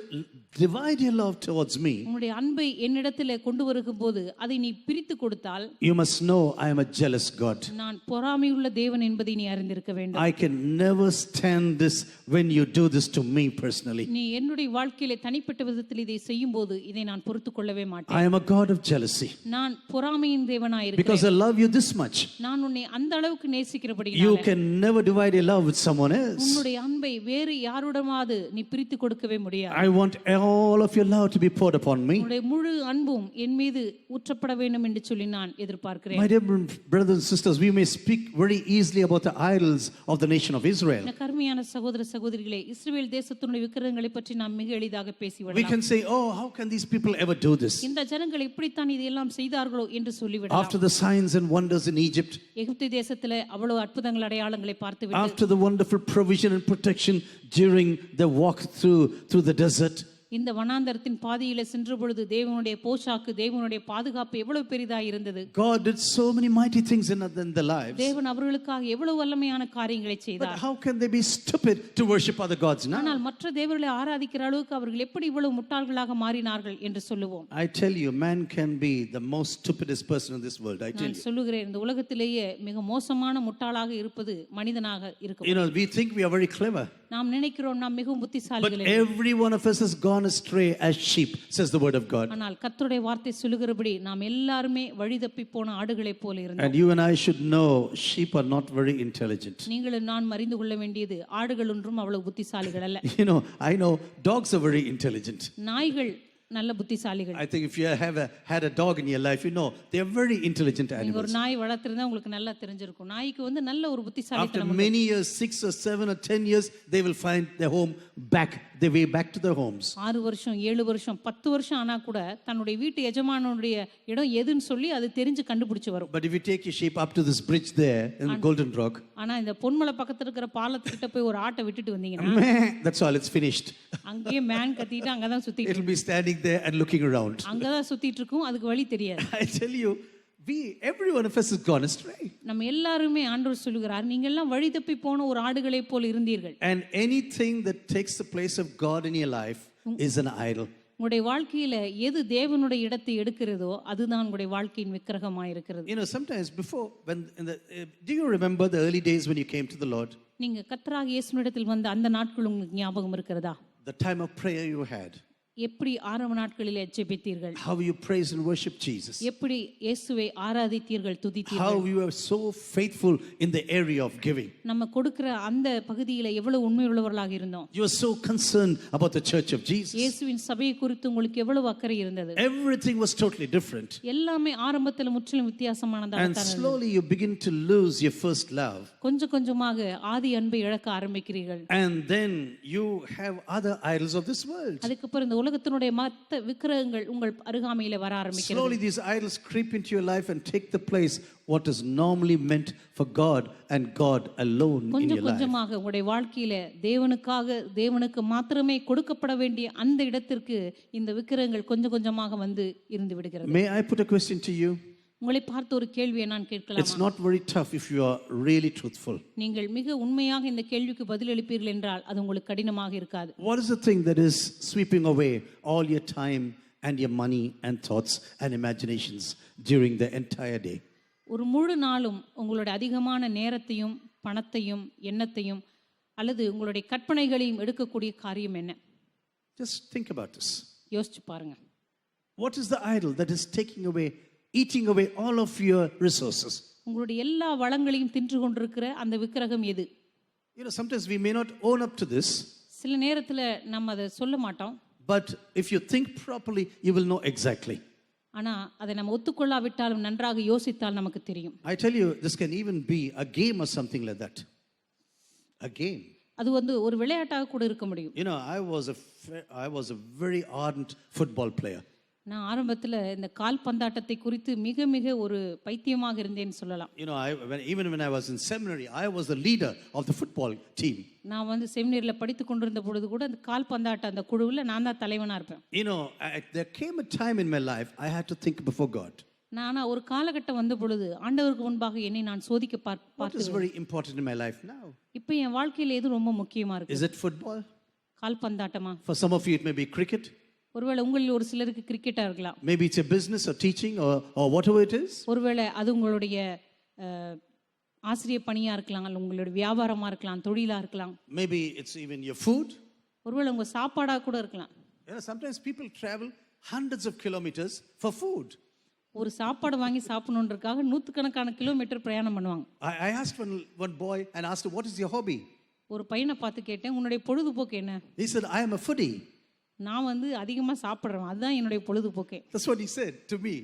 divide your love towards me, உன்னுடைய அன்பை என்னிடத்தில் கொண்டு வரும்போது அதை நீ பிரித்து கொடுத்தால், you must know I am a jealous God. நான் பொறாமையுள்ள தேவன் என்பதை நீ அறிந்திருக்க வேண்டும். I can never stand this when you do this to me personally. நீ என்னுடைய வாழ்க்கையிலே தனிப்பட்ட விதத்தில் இதை செய்யும்போது இதை நான் பொறுத்துக் கொள்ளவே மாட்டேன். I am a God of jealousy. நான் பொறாமையின் தேவனாய் Because இருக்கிறேன். I love you this much. நான் உன்னை அந்த அளவுக்கு You நேசிக்கிறபடியால் can never divide your love with someone else. உன்னுடைய அன்பை வேறு யாருடமாவது நீ பிரித்து கொடுக்கவே முடியாது. I want all of your love to be poured upon me. உன்னுடைய முழு அன்பும் என் மீது ஊற்றப்பட வேண்டும் என்று சொல்லி நான் எதிர்பார்க்கிறேன். My dear brothers and sisters, we may speak very easily about the idols of the nation of Israel. இந்த கருமையான சகோதர சகோதரிகளே, இஸ்ரவேல் தேசத்தினுடைய விக்கிரகங்களை பற்றி நாம் மிக எளிதாக பேசி We விடலாம். can say, oh, how can these people ever do this? இந்த ஜனங்கள் எப்படித்தான் இதையெல்லாம் செய்தார்களோ என்று சொல்லிவிடலாம். After the signs and wonders in Egypt, எகிப்து தேசத்திலே அவ்வளவு அற்புதங்கள் அடையாளங்களை பார்த்துவிட்டு, after the wonderful provision and protection during the walk through the desert, இந்த வனாந்தரத்தின் பாதையிலே சென்ற பொழுது தேவனுடைய போஷாக்கு, தேவனுடைய பாதுகாப்பு எவ்வளவு பெரிதாக இருந்தது. God did so many mighty things in their lives. தேவன் அவர்களுக்காக எவ்வளவு வல்லமையான காரியங்களை But செய்தார். how can they be stupid to worship other gods now? ஆனால் மற்ற தேவர்களை ஆராதிக்கிற அளவுக்கு அவர்கள் எப்படி இவ்வளவு முட்டாள்களாக மாறினார்கள் என்று சொல்லுவோம். I tell you, man can be the most stupidest person in this world. I tell நான் you. சொல்லுகிறேன், இந்த உலகத்திலேயே மிக மோசமான முட்டாளாக இருப்பது மனிதனாக இருக்கும். You know, we think we are very clever. நாம் நினைக்கிறோம் நாம் மிகவும் But புத்திசாலிகள். every one of us has gone astray as sheep, says the word of God. ஆனால் கர்த்தருடைய வார்த்தை சொல்லுகிறபடி நாம் எல்லாருமே வழி தப்பி போன ஆடுகளைப் போல இருந்தோம். And you and I should know sheep are not very intelligent. நீங்களும் நான் அறிந்து கொள்ள வேண்டியது, ஆடுகள் ஒன்றும் அவ்வளவு புத்திசாலிகள் அல்ல. You know, I know dogs are very intelligent. நாய்கள் நல்ல புத்திசாலிகள். I think if you have had a dog in your life, you know they are very intelligent நீங்க ஒரு animals. நாய் வளர்த்திருந்தா உங்களுக்கு நல்லா தெரிஞ்சிருக்கும். நாய்க்கு நல்ல ஒரு After புத்திசாலித்தனம் உண்டு. many years, 6 or 7 or 10 years, they will find their home back, their way back to their homes. 6 வருஷம் 7 வருஷம் 10 வருஷம் ஆனா கூட தன்னுடைய வீட்டு எஜமானுடைய இடம் எதுன்னு சொல்லி அது தெரிஞ்சு கண்டுபிடிச்சு வரும். But if you take your sheep up to this bridge there in Golden Rock, ஆனா இந்த பொன்மலை பக்கத்துல இருக்கிற பாலத்துக்கிட்ட போய் ஒரு ஆட்டை விட்டுட்டு வந்தீங்கன்னா that's all, it's finished. அங்கேயே மேன் கத்திட்டு அங்கதான் சுத்திட்டு It'll be standing there and looking around. அங்கதான் சுத்திட்டு இருக்கும், அதுக்கு வழி தெரியாது. I tell you, every one of us has gone astray. நம்ம எல்லாருமே ஆண்டவர் சொல்லுகிறார், நீங்க எல்லாம் வழி தப்பி போன ஒரு ஆடுகளை போல இருந்தீர்கள். And anything that takes the place of God in your life is an idol. உங்களுடைய வாழ்க்கையில எது தேவனுடைய இடத்தை எடுக்கிறதோ அதுதான் உங்களுடைய வாழ்க்கையின் விக்கிரகமாக இருக்கிறது. You know, sometimes before, do you remember the early days when you came to the Lord? நீங்க கர்த்தராகிய இயேசுவினிடத்தில் வந்த அந்த நாட்கள் உங்களுக்கு ஞாபகம் இருக்கிறதா? The time of prayer you had. எப்படி ஆரம்ப நாட்களிலே ஜெபித்தீர்கள்? How you praised and worshiped Jesus. எப்படி இயேசுவை ஆராதித்தீர்கள், துதித்தீர்கள்? How you were so faithful in the area of giving. நம்ம கொடுக்கிற அந்த பகுதியில எவ்வளவு உண்மையுள்ளவர்களாக இருந்தோம்? You were so concerned about the church of Jesus. இயேசுவின் சபையை குறித்து உங்களுக்கு எவ்வளவு அக்கறை இருந்தது? Everything was totally different. எல்லாமே ஆரம்பத்தில் முற்றிலும் வித்தியாசமானதாக And இருந்தது. slowly you begin to lose your first love. கொஞ்சம் கொஞ்சமாக ஆதி அன்பை இழக்க ஆரம்பிக்கிறீர்கள். And then you have other idols of this world. அதுக்கப்புறம் இந்த உலகத்தினுடைய மற்ற விக்கிரகங்கள் உங்கள் அருகாமையில வர ஆரம்பிக்கிறது. Slowly these idols creep into your life and take the place what is normally meant for God and God alone in your கொஞ்சம் life. கொஞ்சமாக உங்களுடைய வாழ்க்கையில தேவனுக்கு மாத்திரமே கொடுக்கப்பட வேண்டிய அந்த இடத்திற்கு இந்த விக்கிரகங்கள் கொஞ்சம் கொஞ்சமாக வந்து இருந்து விடுகிறது. May I put a question to you? உங்களை பார்த்து ஒரு கேள்வியை நான் It's கேட்கலாமா? not very tough if you are really truthful. நீங்கள் மிக உண்மையாக இந்த கேள்விக்கு பதில் அளிப்பீர்கள் என்றால் அது உங்களுக்கு கடினமாக இருக்காது. What is the thing that is sweeping away all your time and your money and thoughts and imaginations during the entire day? ஒரு முழு நாளும் உங்களுடைய அதிகமான நேரத்தையும் பணத்தையும் எண்ணத்தையும் அல்லது உங்களுடைய கற்பனைகளையும் எடுக்கக்கூடிய காரியம் என்ன? Just think about this. யோசிச்சு பாருங்க. What is the idol that is eating away all of your resources? உங்களுடைய எல்லா வளங்களையும் தின்று கொண்டிருக்கிற அந்த விக்கிரகம் எது? You know, sometimes we may not own up to this, சில நேரத்துல நம்ம அதை சொல்ல மாட்டோம். but if you think properly, you will know exactly. ஆனா அதை நம்ம ஒத்துக்கொள்ளாவிட்டாலும் நன்றாக யோசித்தால் நமக்கு தெரியும். I tell you, this can even be a game or something like that. A game. அது வந்து ஒரு விளையாட்டாக கூட இருக்க முடியும். You know, I was a very ardent football player. நான் ஆரம்பத்துல இந்த கால்பந்தாட்டத்தை குறித்து மிக மிக ஒரு பைத்தியமாக இருந்தேன்னு சொல்லலாம். You know, even when I was in seminary, I was the leader of the football team. நான் வந்து செமினரியில் படித்து கொண்டிருந்த பொழுது கூட அந்த கால்பந்தாட்ட அந்த குழுவில் நான் தான் தலைவனா இருப்பேன். You know, there came a time in my life I had to think before God. நான் ஒரு காலகட்டம் வந்த பொழுது ஆண்டவருக்கு முன்பாக என்னை நான் சோதிக்க What பார்த்தேன். is very important in my life now? இப்போ என் வாழ்க்கையில எது ரொம்ப முக்கியமா இருக்கு? Is it football? கால்பந்தாட்டமா? For some of you it may be cricket. ஒருவேளை உங்களில் ஒரு சிலருக்கு கிரிக்கெட்டா இருக்கலாம். Maybe it's a business or teaching or whatever it is. ஒருவேளை அது உங்களுடைய ஆசிரியர் பணியா இருக்கலாம், அல்ல உங்களுடைய வியாபாரமா இருக்கலாம், தொழிலா இருக்கலாம். Maybe it's even your food. ஒருவேளை உங்க சாப்பாடா கூட இருக்கலாம். You know, sometimes people travel hundreds of kilometers for food. ஒரு சாப்பாடு வாங்கி சாப்பிடணுன்றதுக்காக நூற்றுக்கணக்கான கிலோமீட்டர் பிரயாணம் பண்ணுவாங்க. I asked one boy and asked him, what is your hobby? ஒரு பையனை பார்த்து கேட்டேன், உன்னுடைய பொழுதுபோக்கு என்ன? He said, I am a foodie. நான் வந்து அதிகமா சாப்பிடுறேன், அதுதான் என்னுடைய பொழுதுபோக்கே. That's what he said to me.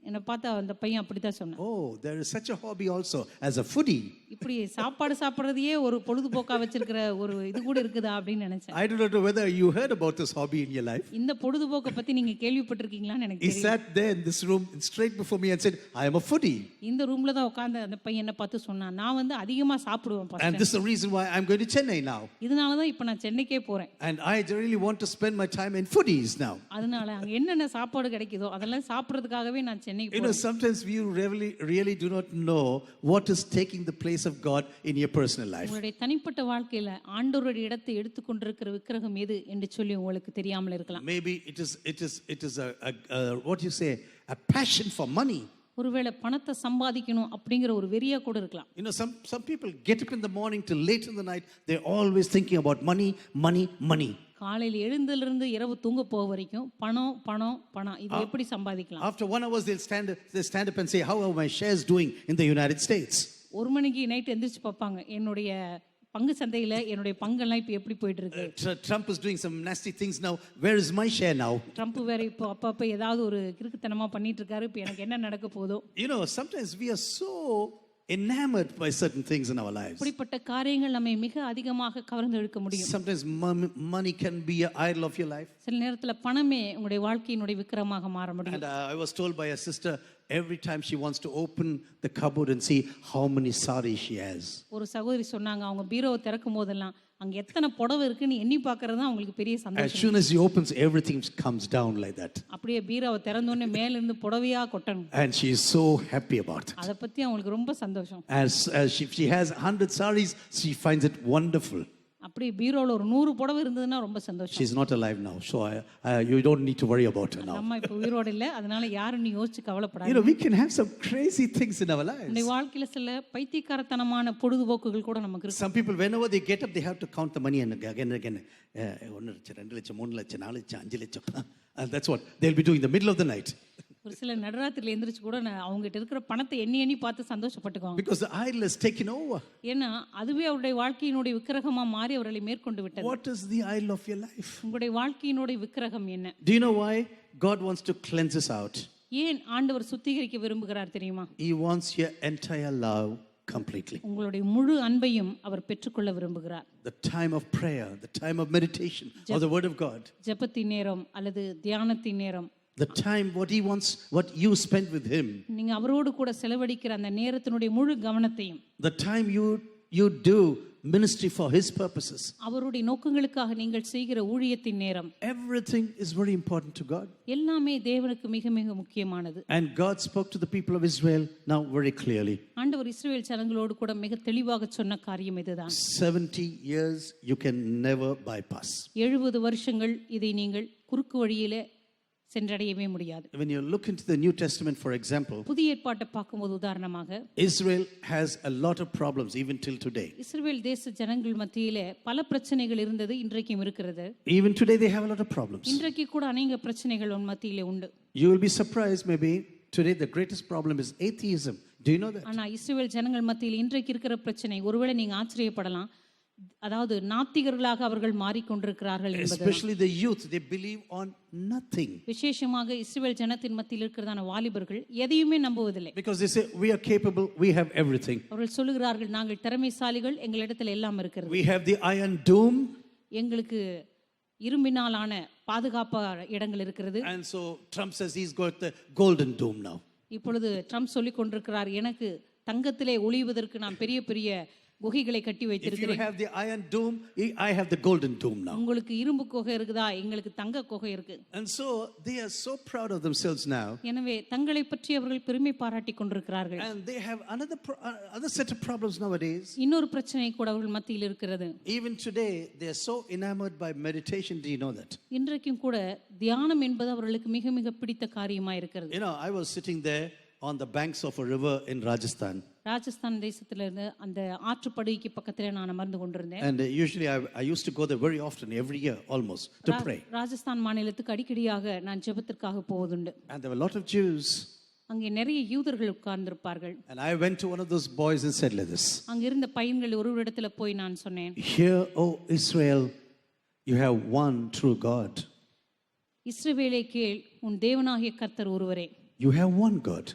என்னை பார்த்தா அந்த பையன் அப்படித்தான் சொன்னான். Oh, there is such a hobby also as a foodie. இப்படி சாப்பாடு சாப்பிடுறதையே ஒரு பொழுதுபோக்கா வச்சிருக்கிற ஒரு இது கூட இருக்குதா அப்படின்னு நினைச்சேன். I do not know whether you heard about this hobby in your life. இந்த பொழுதுபோக்கை பத்தி நீங்க கேள்விப்பட்டிருக்கீங்களான்னு எனக்கு He தெரியல. sat there in this room straight before me and said, I am a foodie. இந்த ரூம்ல தான் உட்கார்ந்து அந்த பையன் என்ன பார்த்து சொன்னான், நான் வந்து அதிகமா சாப்பிடுவேன் And pastor. this is the reason why I'm going to Chennai now. இதனால தான் இப்போ நான் சென்னைக்கே போறேன். And I really want to spend my time in foodies now. அதனால அங்க என்னென்ன சாப்பாடு கிடைக்குதோ அதெல்லாம் சாப்பிடுறதுக்காகவே நான் சென்னைக்கு You know, போறேன். sometimes we really do not know what is taking the place of God in your personal life. உங்களுடைய தனிப்பட்ட வாழ்க்கையில ஆண்டவருடைய இடத்தை எடுத்துக்கொண்டிருக்கிற விக்கிரகம் எது என்று சொல்லி உங்களுக்கு தெரியாமல் இருக்கலாம். Maybe it is what you say, a passion for money. ஒருவேளை பணத்தை சம்பாதிக்கணும் அப்படிங்கிற ஒரு வெறியா கூட இருக்கலாம். You know, some people get up in the morning till late in the night, they're always thinking about money. காலையில் எழுந்திலிருந்து இரவு தூங்க போக வரைக்கும் பணம் பணம் பணம் இது எப்படி சம்பாதிக்கலாம்? After 1 hour they'll stand up and say, how are my shares doing in the United States? 1 மணிக்கு நைட் எந்திரிச்சு பார்ப்பாங்க, என்னுடைய பங்கு சந்தையில என்னுடைய பங்கெல்லாம் இப்போ எப்படி போயிட்டு இருக்கு. Trump is doing some nasty things now. Where is my share now? Trump வேற இப்போ அப்பப்ப ஏதாவது ஒரு கிறுக்குத்தனமா பண்ணிட்டு இருக்காரு, இப்போ எனக்கு என்ன நடக்க போதோ. You know, sometimes we are so enamored by certain things in our lives. இப்படிப்பட்ட காரியங்கள் நம்மை மிக அதிகமாக கவர்ந்து இழுக்க முடியும். Sometimes money can be an idol of your life. சில நேரத்துல பணமே உங்களுடைய வாழ்க்கையினுடைய விக்கிரமாக மாற முடியும். And I was told by a sister, every time she wants to open the cupboard and see how many sarees she has. ஒரு சகோதரி சொன்னாங்க, அவங்க பீரோவை திறக்கும் போதெல்லாம் அங்க எத்தனை புடவை இருக்குன்னு எண்ணி பார்க்கறது தான் அவங்களுக்கு பெரிய As சந்தோஷம். soon as she opens, everything comes down like that. அப்படியே பீரோவை திறந்த உடனே மேல இருந்து புடவையா கொட்டணும். And she is so happy about it. அதை பத்தி அவங்களுக்கு ரொம்ப சந்தோஷம். As she has 100 sarees, she finds it wonderful. அப்படி பீரோல ஒரு 100 புடவை இருந்ததுன்னா ரொம்ப சந்தோஷம். She's not alive now, so you don't need to worry about her now. அம்மா இப்ப உயிரோட இல்ல, அதனால யாரும் நீ யோசிச்சு You கவலைப்படாத. know, we can have some crazy things in our lives. இந்த வாழ்க்கையில சில பைத்தியக்காரத்தனமான பொழுதுபோக்குகள் கூட நமக்கு இருக்கு. Some people, whenever they get up, they have to count the money and again and again. 1 லட்சம் 2 லட்சம் 3 லட்சம் 4 லட்சம் 5 லட்சம். And that's what they'll be doing in the middle of the night. ஒரு சில நடுராத்திரில எந்திரிச்சு கூட அவங்க கிட்ட இருக்கிற பணத்தை எண்ணி எண்ணி பார்த்து சந்தோஷப்பட்டுக்குவாங்க. Because the idol has taken over. ஏன்னா அதுவே அவருடைய வாழ்க்கையினுடைய விக்கிரகமா மாறி அவர்களை மேற்கொண்டு விட்டது. What is the idol of your life? உங்களுடைய வாழ்க்கையினுடைய விக்கிரகம் என்ன? Do you know why God wants to cleanse us out? ஏன் ஆண்டவர் சுத்திகரிக்க விரும்புகிறார் தெரியுமா? He wants your entire love completely. உங்களுடைய முழு அன்பையும் அவர் பெற்றுக்கொள்ள விரும்புகிறார். The time of prayer, the time of meditation or the word of God. ஜெபத்தின் நேரம் அல்லது தியானத்தின் நேரம். The time what he wants, what you spend with him. நீங்க அவரோடு கூட செலவழிக்கிற அந்த நேரத்தினுடைய முழு கவனத்தையும். The time you do ministry for his purposes. அவருடைய நோக்கங்களுக்காக நீங்கள் செய்கிற ஊழியத்தின் நேரம். Everything is very important to God. எல்லாமே தேவனுக்கு மிக மிக முக்கியமானது. And God spoke to the people of Israel now very clearly. ஆண்டவர் இஸ்ரவேல் ஜனங்களோடு கூட மிக தெளிவாக சொன்ன காரியம் இதுதான். 70 years you can never bypass. 70 வருஷங்கள் இதை நீங்கள் குறுக்கு வழியிலே சென்றடையவே முடியாது. When you look into the New Testament, for example, புதிய ஏற்பாட்டை பார்க்கும்போது உதாரணமாக Israel has a lot of problems even till today. இஸ்ரவேல் தேச ஜனங்கள் மத்தியிலே பல பிரச்சனைகள் இருந்தது, இன்றைக்கும் இருக்கிறது. Even today they have a lot of problems. இன்றைக்கு கூட அநேக பிரச்சனைகள் உன் மத்தியிலே உண்டு. You will be surprised maybe today the greatest problem is atheism. Do you know that? ஆனா இஸ்ரவேல் ஜனங்கள் மத்தியில் இன்றைக்கு இருக்கிற பிரச்சனை, ஒருவேளை நீங்க ஆச்சரியப்படலாம், அதாவது நாத்திகர்களாக அவர்கள் மாறிக்கொண்டிருக்கிறார்கள் என்பது. Especially the youth, they believe on nothing. விசேஷமாக இஸ்ரவேல் ஜனத்தின் மத்தியில் இருக்கிறதான வாலிபர்கள் எதையுமே நம்புவதில்லை. Because they say we are capable, we have everything. அவர்கள் சொல்லுகிறார்கள், நாங்கள் திறமைசாலிகள், எங்களிடத்தில் எல்லாம் இருக்கிறது. We have the iron dome. எங்களுக்கு இரும்பினாலான பாதுகாப்பு இடங்கள் இருக்கிறது. And so Trump says he's got the golden dome now. இப்பொழுது ட்ரம்ப் சொல்லிக் கொண்டிருக்கிறார், எனக்கு தங்கத்திலே ஒளிவதற்கு நான் பெரிய பெரிய குகைகளை கட்டி If you வைத்திருக்கிறேன். have the iron dome, I have the golden dome now. உங்களுக்கு இரும்பு குகை இருக்குதா, எங்களுக்கு தங்க குகை இருக்கு. And so they are so proud of themselves now. எனவே தங்களை பற்றி அவர்கள் பெருமை பாராட்டி கொண்டிருக்கிறார்கள். And they have other set of problems nowadays. இன்னொரு பிரச்சனை கூட அவர்கள் மத்தியில் இருக்கிறது. Even today they are so enamored by meditation. Do you know that? இன்றைக்கும் கூட தியானம் என்பது அவர்களுக்கு மிக மிக பிடித்த காரியமா இருக்கிறது. You know, I was sitting there on the banks of a river in Rajasthan. Rajasthan தேசத்துல இருந்து அந்த ஆற்றுப்படுகைக்கு பக்கத்துல நான் அமர்ந்து கொண்டிருந்தேன். And usually I used to go there very often, every year almost, to pray. Rajasthan மாநிலத்துக்கு அடிக்கடியாக நான் ஜெபத்திற்காக போவதுண்டு. And there were a lot of Jews. அங்கே நிறைய யூதர்கள் உட்கார்ந்திருப்பார்கள். And I went to one of those boys and said like this. அங்க இருந்த பையன்கள் ஒரு இடத்துல போய் நான் சொன்னேன், Hear, O Israel, you have one true God. இஸ்ரவேலே கேள், உன் தேவனாகிய கர்த்தர் ஒருவரே. You have one God.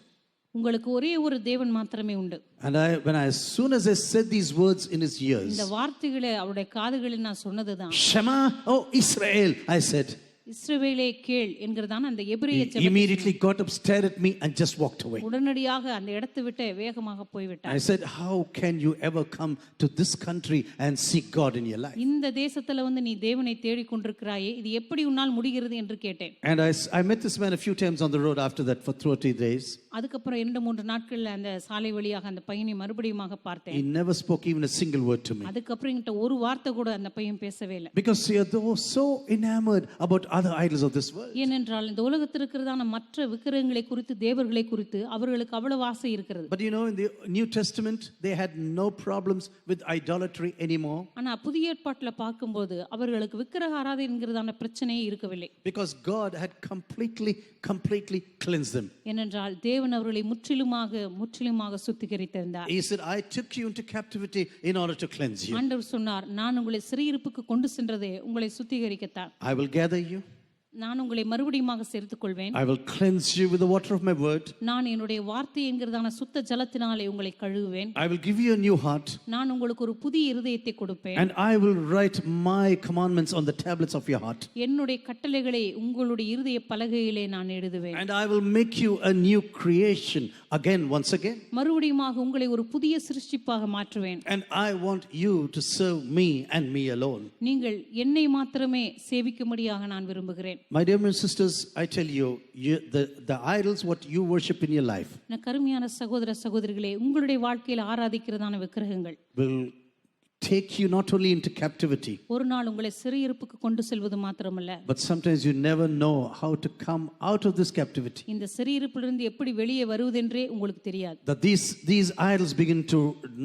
உங்களுக்கு ஒரே ஒரு தேவன் மாத்திரமே உண்டு. And as soon as I said these words in his ears, இந்த வார்த்தைகளை அவருடைய காதுகளில் நான் சொன்னதுதான், Shema, O Israel, I said. இஸ்ரவேலே கேள் என்கிறதான அந்த எபிரேய He ஜெபம். immediately got up, stared at me and just walked away. உடனடியாக அந்த இடத்தை விட்டு வேகமாக போய்விட்டார். I said, how can you ever come to this country and seek God in your life? இந்த தேசத்துல வந்து நீ தேவனை தேடிக் கொண்டிருக்கிறாயே, இது எப்படி உன்னால் முடிகிறது என்று கேட்டேன். And I met this man a few times on the road after that for 2 or 3 days. அதுக்கப்புறம் 2-3 நாட்கள்ல அந்த சாலை வழியாக அந்த பையனை மறுபடியும் He பார்த்தேன். never spoke even a single word to me. அதுக்கப்புறம் என்கிட்ட ஒரு வார்த்தை கூட அந்த பையன் பேசவே இல்லை. Because they were so enamored about other idols of this world. ஏனென்றால் இந்த உலகத்தில் இருக்கிறதான மற்ற விக்கிரகங்களை குறித்து, தேவர்களை குறித்து அவர்களுக்கு அவ்வளவு ஆசை இருக்கிறது. But you know, in the New Testament, they had no problems with idolatry anymore. ஆனா புதிய ஏற்பாட்டுல பார்க்கும்போது அவர்களுக்கு விக்கிரக ஆராதனை என்கிறதான பிரச்சனையே இருக்கவில்லை. Because God had completely cleansed them. ஏனென்றால் தேவன் அவர்களை முற்றிலுமாக சுத்திகரித்திருந்தார். He said, I took you into captivity in order to cleanse you. ஆண்டவர் சொன்னார், நான் உங்களை சிறையிருப்புக்கு கொண்டு சென்றதே உங்களை சுத்திகரிக்கத்தான். I will gather you. நான் உங்களை மறுபடியுமாக சேர்த்துக் கொள்வேன். I will cleanse you with the water of my word. நான் என்னுடைய வார்த்தை என்கிறதான சுத்த ஜலத்தினாலே உங்களை கழுவுவேன். I will give you a new heart. நான் உங்களுக்கு ஒரு புதிய இருதயத்தை கொடுப்பேன். And I will write my commandments on the tablets of your heart. என்னுடைய கட்டளைகளை உங்களுடைய இருதய பலகையிலே நான் எழுதுவேன். And I will make you a new creation once again. மறுபடியுமாக உங்களை ஒரு புதிய சிருஷ்டிப்பாக மாற்றுவேன். And I want you to serve me and me alone. நீங்கள் என்னை மாத்திரமே சேவிக்கும்படியாக நான் விரும்புகிறேன். My dear sisters, I tell you, the idols what you worship in your life கருமையான சகோதர சகோதரிகளே, உங்களுடைய வாழ்க்கையில் ஆராதிக்கிறதான விக்கிரகங்கள் will take you not only into captivity, ஒரு நாள் உங்களை சிறையிருப்புக்கு கொண்டு செல்வது மாத்திரமல்ல, but sometimes you never know how to come out of this captivity. இந்த சிறையிருப்பிலிருந்து எப்படி வெளியே வருவதென்றே உங்களுக்கு தெரியாது. That these idols begin to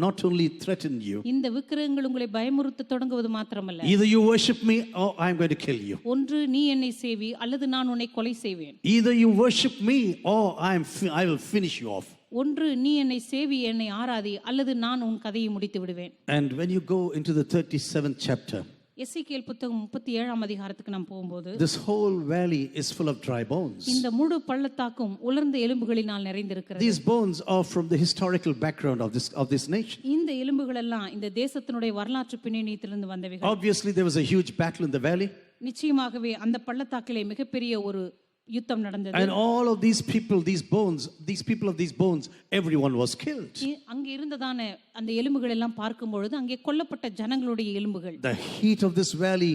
not only threaten you. இந்த விக்கிரகங்கள் உங்களை பயமுறுத்த தொடங்குவது மாத்திரமல்ல, Either you worship me or I'm going to kill you. ஒன்று நீ என்னை சேவி அல்லது நான் உன்னை கொலை செய்வேன். Either you worship me or I will finish you off. ஒன்று நீ என்னை சேவி என்னை ஆராதி அல்லது நான் உன் கதையை முடித்து விடுவேன். And when you go into the 37th chapter, எசேக்கியேல் புத்தகம் 37ஆம் அதிகாரத்துக்கு நாம் போகும்போது, this whole valley is full of dry bones. இந்த முழு பள்ளத்தாக்கும் உலர்ந்த எலும்புகளினால் நிறைந்திருக்கிறது. These bones are from the historical background of this nation. இந்த எலும்புகள் எல்லாம் இந்த தேசத்தினுடைய வரலாற்று பின்னணியிலிருந்து வந்தவைகள். Obviously there was a huge battle in the valley. நிச்சயமாகவே அந்த பள்ளத்தாக்கிலே மிகப்பெரிய ஒரு யுத்தம் நடந்தது. And all of these people, these people of these bones, everyone was killed. அங்கே இருந்ததான அந்த எலும்புகள் எல்லாம் பார்க்கும் பொழுது அங்கே கொல்லப்பட்ட ஜனங்களுடைய எலும்புகள். The heat of this valley,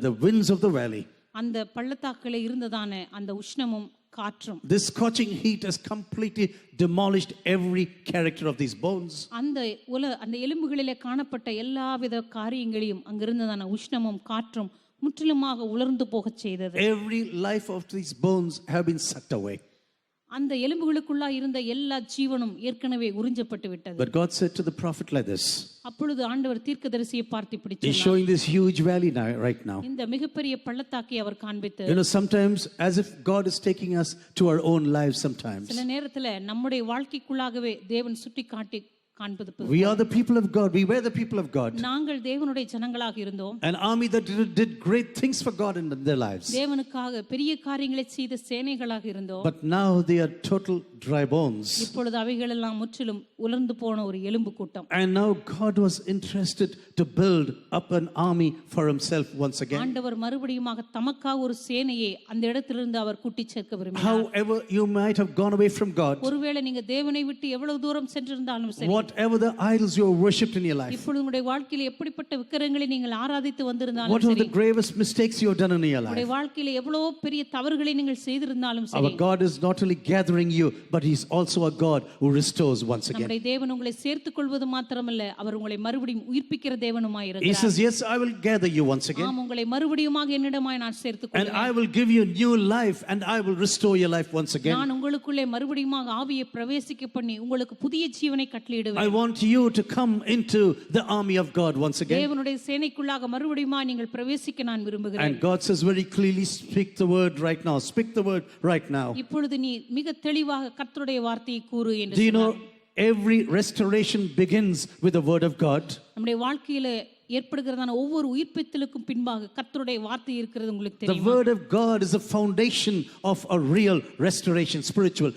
the winds of the valley. அந்த பள்ளத்தாக்கிலே இருந்ததான அந்த உஷ்ணமும் காற்றும். This scorching heat has completely demolished every character of these bones. அந்த எலும்புகளிலே காணப்பட்ட எல்லாவித காரியங்களையும் அங்கிருந்ததான உஷ்ணமும் காற்றும் முற்றிலுமாக உலர்ந்து போகச் செய்தது. Every life of these bones have been sucked away. அந்த எலும்புகளுக்குள்ளா இருந்த எல்லா ஜீவனும் ஏற்கனவே உறிஞ்சப்பட்டு விட்டது. But God said to the prophet like this. அப்பொழுது ஆண்டவர் தீர்க்கதரிசியை பார்த்து இப்படி சொன்னார். He's showing this huge valley now, right now. இந்த மிகப்பெரிய பள்ளத்தாக்கை அவர் காண்பித்து, sometimes as if God is taking us to our own lives sometimes. சில நேரத்துல நம்முடைய வாழ்க்கைக்குள்ளாகவே தேவன் சுட்டி காட்டி காண்பது. We are the people of God. We were the people of God. நாங்கள் தேவனுடைய ஜனங்களாக இருந்தோம். An army that did great things for God in their lives. தேவனுக்காக பெரிய காரியங்களை செய்த சேனைகளாக இருந்தோம். But now they are total dry bones. இப்பொழுது அவைகள் எல்லாம் முற்றிலும் உலர்ந்து போன ஒரு எலும்பு கூட்டம். And now God was interested to build up an army for himself once again. ஆண்டவர் மறுபடியுமாக தமக்காக ஒரு சேனையை அந்த இடத்திலிருந்து அவர் கூட்டி சேர்க்க விரும்பினார். However you might have gone away from God. ஒருவேளை நீங்க தேவனை விட்டு எவ்வளவு தூரம் சென்றிருந்தாலும் சரி, whatever the idols you have worshipped in your life, இப்பொழுது உங்களுடைய வாழ்க்கையில எப்படிப்பட்ட விக்கிரகங்களை நீங்கள் ஆராதித்து வந்திருந்தாலும் what are the gravest mistakes you have done in your life, உங்களுடைய வாழ்க்கையில எவ்வளவு பெரிய தவறுகளை நீங்கள் செய்திருந்தாலும் சரி, our God is not only gathering you, but He is also a God who restores once again. நம்முடைய தேவன் உங்களை சேர்த்துக் கொள்வது மாத்திரமல்ல, அவர் உங்களை மறுபடியும் உயிர்ப்பிக்கிற தேவனுமாய் இருக்கிறார். He says, yes, I will gather you once again. ஆம், உங்களை மறுபடியுமாக என்னிடமாய் நான் சேர்த்துக் கொள்வேன். And I will give you new life, and I will restore your life once again. நான் உங்களுக்குள்ளே மறுபடியுமாக ஆவியை பிரவேசிக்க பண்ணி உங்களுக்கு புதிய ஜீவனை கட்டளையிடுவேன். I want you to come into the army of God once again. தேவனுடைய சேனைக்குள்ளாக மறுபடியுமாக நீங்கள் பிரவேசிக்க நான் விரும்புகிறேன். And God says very clearly, speak the word right now. Speak the word right now. இப்பொழுது நீ மிக தெளிவாக கர்த்தருடைய வார்த்தையை கூறு என்று Do you know சொன்னார். every restoration begins with the word of God? நம்முடைய வாழ்க்கையில ஏற்படுகிறதான ஒவ்வொரு உயிர்ப்பித்தலுக்கும் பின்பாக கர்த்தருடைய வார்த்தை இருக்கிறது உங்களுக்கு The தெரியுமா? word of God is the foundation of a real restoration, spiritual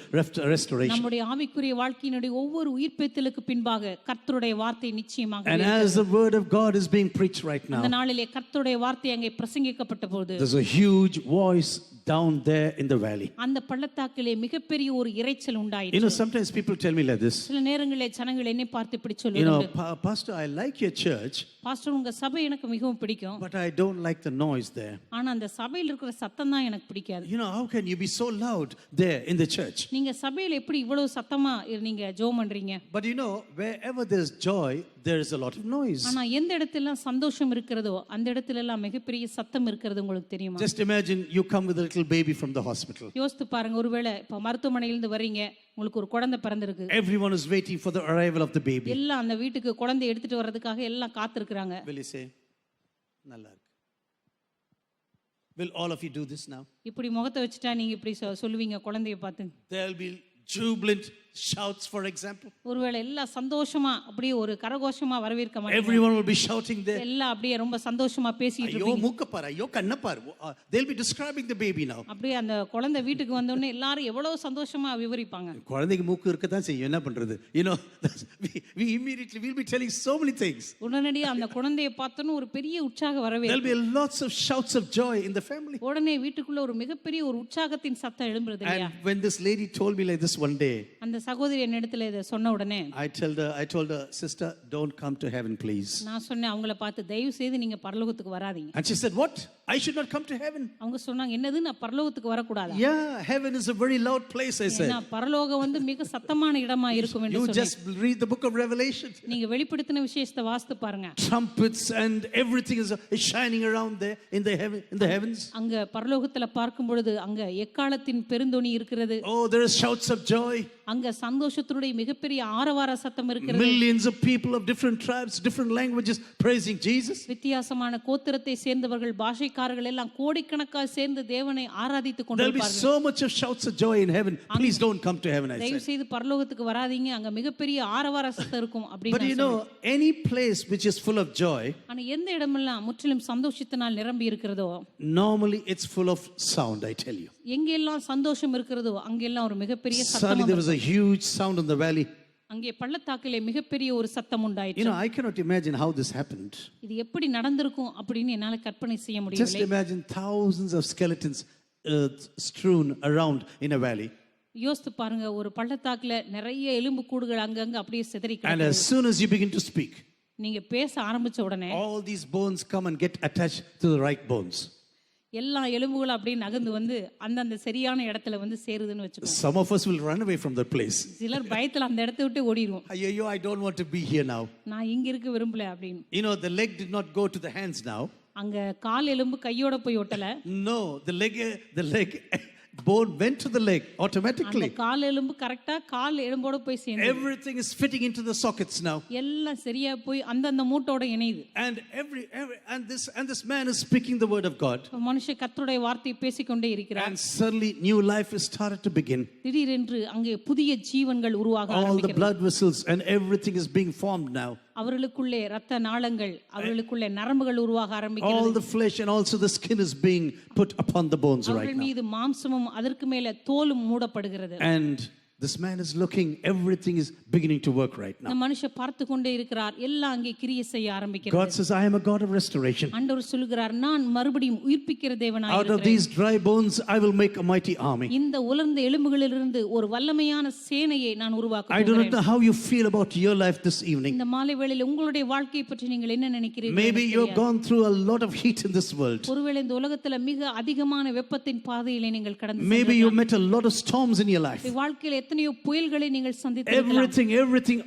restoration. நம்முடைய ஆவிக்குரிய வாழ்க்கையினுடைய ஒவ்வொரு உயிர்ப்பித்தலுக்கு பின்பாக கர்த்தருடைய வார்த்தை நிச்சயமாக And as the word of God is being preached right now, அந்த நாளிலே கர்த்தருடைய வார்த்தை அங்கே பிரசங்கிக்கப்பட்ட போது there's a huge voice down there in the valley. அந்த பள்ளத்தாக்கிலே மிகப்பெரிய ஒரு இரைச்சல் உண்டாயிற்று. Sometimes people tell me like this. சில நேரங்களிலே ஜனங்கள் என்னை பார்த்து இப்படி You சொல்லுவாங்க, know, Pastor, I like your church, pastor உங்க சபை எனக்கு மிகவும் பிடிக்கும், but I don't like the noise there. ஆனா அந்த சபையில் இருக்கிற சத்தம் தான் எனக்கு பிடிக்காது. How can you be so loud there in the church? நீங்க சபையில எப்படி இவ்வளவு சத்தமா நீங்க ஜெபம் பண்றீங்க? But wherever there's joy, there is a lot of noise. ஆனா எந்த இடத்துல சந்தோஷம் இருக்கிறதோ அந்த இடத்துல எல்லாம் மிகப்பெரிய சத்தம் இருக்கிறது உங்களுக்கு தெரியுமா? Just imagine you come with a little baby from the hospital. யோசித்து பாருங்க, ஒருவேளை இப்ப மருத்துவமனையில இருந்து வர்றீங்க, உங்களுக்கு ஒரு குழந்தை பிறந்திருக்கு. Everyone is waiting for the arrival of the baby. எல்லாம் அந்த வீட்டுக்கு குழந்தை எடுத்துட்டு வர்றதுக்காக எல்லாம் காத்திருக்காங்க. Will you say, நல்லா இருக்கு? Will all of you do this now? இப்படி முகத்தை வச்சுட்டா நீங்க இப்படி சொல்லுவீங்க குழந்தைய பார்த்து? There'll be jubilant shouts, for example. ஒருவேளை எல்லாம் சந்தோஷமா அப்படியே ஒரு கரகோஷமா வரவேற்க மாட்டாங்க. Everyone will be shouting there. எல்லாம் அப்படியே ரொம்ப சந்தோஷமா பேசிட்டு ஐயோ இருப்பீங்க. மூக்க பாரு, ஐயோ கண்ண பாரு. They'll be describing the baby now. அப்படியே அந்த குழந்தை வீட்டுக்கு வந்த உடனே எல்லாரும் எவ்வளவு சந்தோஷமா விவரிப்பாங்க. குழந்தைக்கு மூக்கு இருக்க தான் செய்யும், என்ன பண்றது? We immediately will be telling so many things. உடனடியா அந்த குழந்தையை பார்த்தோன்னு ஒரு பெரிய உற்சாக வரவேற்பு. There'll be lots of shouts of joy in the family. உடனே வீட்டுக்குள்ள ஒரு மிகப்பெரிய ஒரு உற்சாகத்தின் சத்தம் எழும்புறது இல்லையா? And when this lady told me like this one day, அந்த அந்த சகோதரி என்னிடத்துல இதை சொன்ன உடனே I told her, sister, don't come to heaven, please. நான் சொன்னேன் அவங்கள பார்த்து, தயவு செய்து நீங்க பரலோகத்துக்கு வராதீங்க. And she said, what? I should not come to heaven? அவங்க சொன்னாங்க, என்னது நான் பரலோகத்துக்கு வரக்கூடாதா? Yeah, heaven is a very loud place, I said. ஏன்னா பரலோகம் வந்து மிக சத்தமான இடமா இருக்கும் என்று You சொன்னேன். just read the book of Revelation. நீங்க வெளிப்படுத்தின விசேஷத்தை வாசித்து பாருங்க. Trumpets and everything is shining around there in the heavens. அங்க பரலோகத்துல பார்க்கும் பொழுது அங்க எக்காளத்தின் பெருந்தொனி இருக்கிறது. Oh, there is shouts of joy. அங்க சந்தோஷத்துடைய மிகப்பெரிய ஆரவார சத்தம் இருக்கிறது. Millions of people of different tribes, different languages praising Jesus. வித்தியாசமான கோத்திரத்தை சேர்ந்தவர்கள், பாஷைக்காரர்கள் எல்லாம் கோடிக்கணக்காக சேர்ந்து தேவனை ஆராதித்துக் There will be கொண்டிருப்பார்கள். so much of shouts of joy in heaven. Please don't come to heaven, I தயவு said. செய்து பரலோகத்துக்கு வராதீங்க, அங்க மிகப்பெரிய ஆரவார சத்தம் இருக்கும் But அப்படின்னு you know, any place which is full of joy, ஆனா எந்த இடமெல்லாம் முற்றிலும் சந்தோஷத்தினால் நிரம்பி இருக்கிறதோ, normally it's full of sound, I tell you. எங்கெல்லாம் சந்தோஷம் இருக்கிறதோ அங்கெல்லாம் ஒரு மிகப்பெரிய Suddenly சத்தம் there was a huge sound in the valley. அங்கே பள்ளத்தாக்கிலே மிகப்பெரிய ஒரு சத்தம் You உண்டாயிற்று. know, I cannot imagine how this happened. இது எப்படி நடந்திருக்கும் அப்படின்னு என்னால கற்பனை செய்ய Just முடியவில்லை. imagine thousands of skeletons strewn around in a valley. யோசித்து பாருங்க, ஒரு பள்ளத்தாக்குல நிறைய எலும்பு கூடுகள் அங்கங்க அப்படியே சிதறி And கிடக்குது. as soon as you begin to speak, நீங்க பேச ஆரம்பிச்ச உடனே all these bones come and get attached to the right bones. எல்லா எலும்புகளும் அப்படியே நகர்ந்து வந்து அந்தந்த சரியான இடத்துல வந்து சேருதுன்னு வச்சுக்கோங்க. Some of us will run away from that place. சிலர் பயத்துல அந்த இடத்தை விட்டு ஓடிடுவோம். Ayyo, I don't want to be here now. நான் இங்க இருக்க விரும்பல அப்படின்னு. You know, the leg did not go to the hands now. அங்க கால் எலும்பு கையோட போய் ஒட்டல. No, the leg bone went to the leg அந்த automatically. கால் எலும்பு கரெக்டா கால் எலும்போட போய் சேர்ந்து Everything is fitting into the sockets now. எல்லாம் சரியா போய் அந்தந்த மூட்டோட இணையுது. And this man is speaking the word of God. மனுஷன் கர்த்தருடைய வார்த்தையை பேசிக்கொண்டே இருக்கிறார். And suddenly new life is started to begin. திடீரென்று அங்கே புதிய ஜீவன்கள் உருவாக All the ஆரம்பிக்கிறது. blood vessels and everything is being formed now. அவர்களுக்குள்ளே இரத்த நாளங்கள், அவர்களுக்குள்ளே நரம்புகள் உருவாக All ஆரம்பிக்கிறது. the flesh and also the skin is being put upon the bones right அவர்கள் now. மீது மாம்சமும் அதற்கு மேல தோலும் மூடப்படுகிறது. And this man is looking, everything is beginning to work right இந்த now. மனுஷன் பார்த்து கொண்டே இருக்கிறார், எல்லாம் அங்கே கிரியை செய்ய God ஆரம்பிக்கிறது. says, I am a God of restoration. ஆண்டவர் சொல்கிறார், நான் மறுபடியும் உயிர்ப்பிக்கிற தேவனாய் Out of இருக்கிறேன். these dry bones, I will make a mighty army. இந்த உலர்ந்த எலும்புகளிலிருந்து ஒரு வல்லமையான சேனையை நான் உருவாக்க I do not போகிறேன். know how you feel about your life this evening. இந்த மாலை வேளையில் உங்களுடைய வாழ்க்கையை பற்றி நீங்கள் என்ன நினைக்கிறீர்கள்? Maybe எனக்கு you have தெரியாது. gone through a lot of heat in this world. ஒருவேளை இந்த உலகத்துல மிக அதிகமான வெப்பத்தின் பாதையிலே நீங்கள் கடந்து Maybe you சென்றிருக்கலாம். met a lot of storms in your life. உங்களுடைய வாழ்க்கையில் எத்தனையோ புயல்களை நீங்கள் சந்தித்திருக்கலாம். Everything,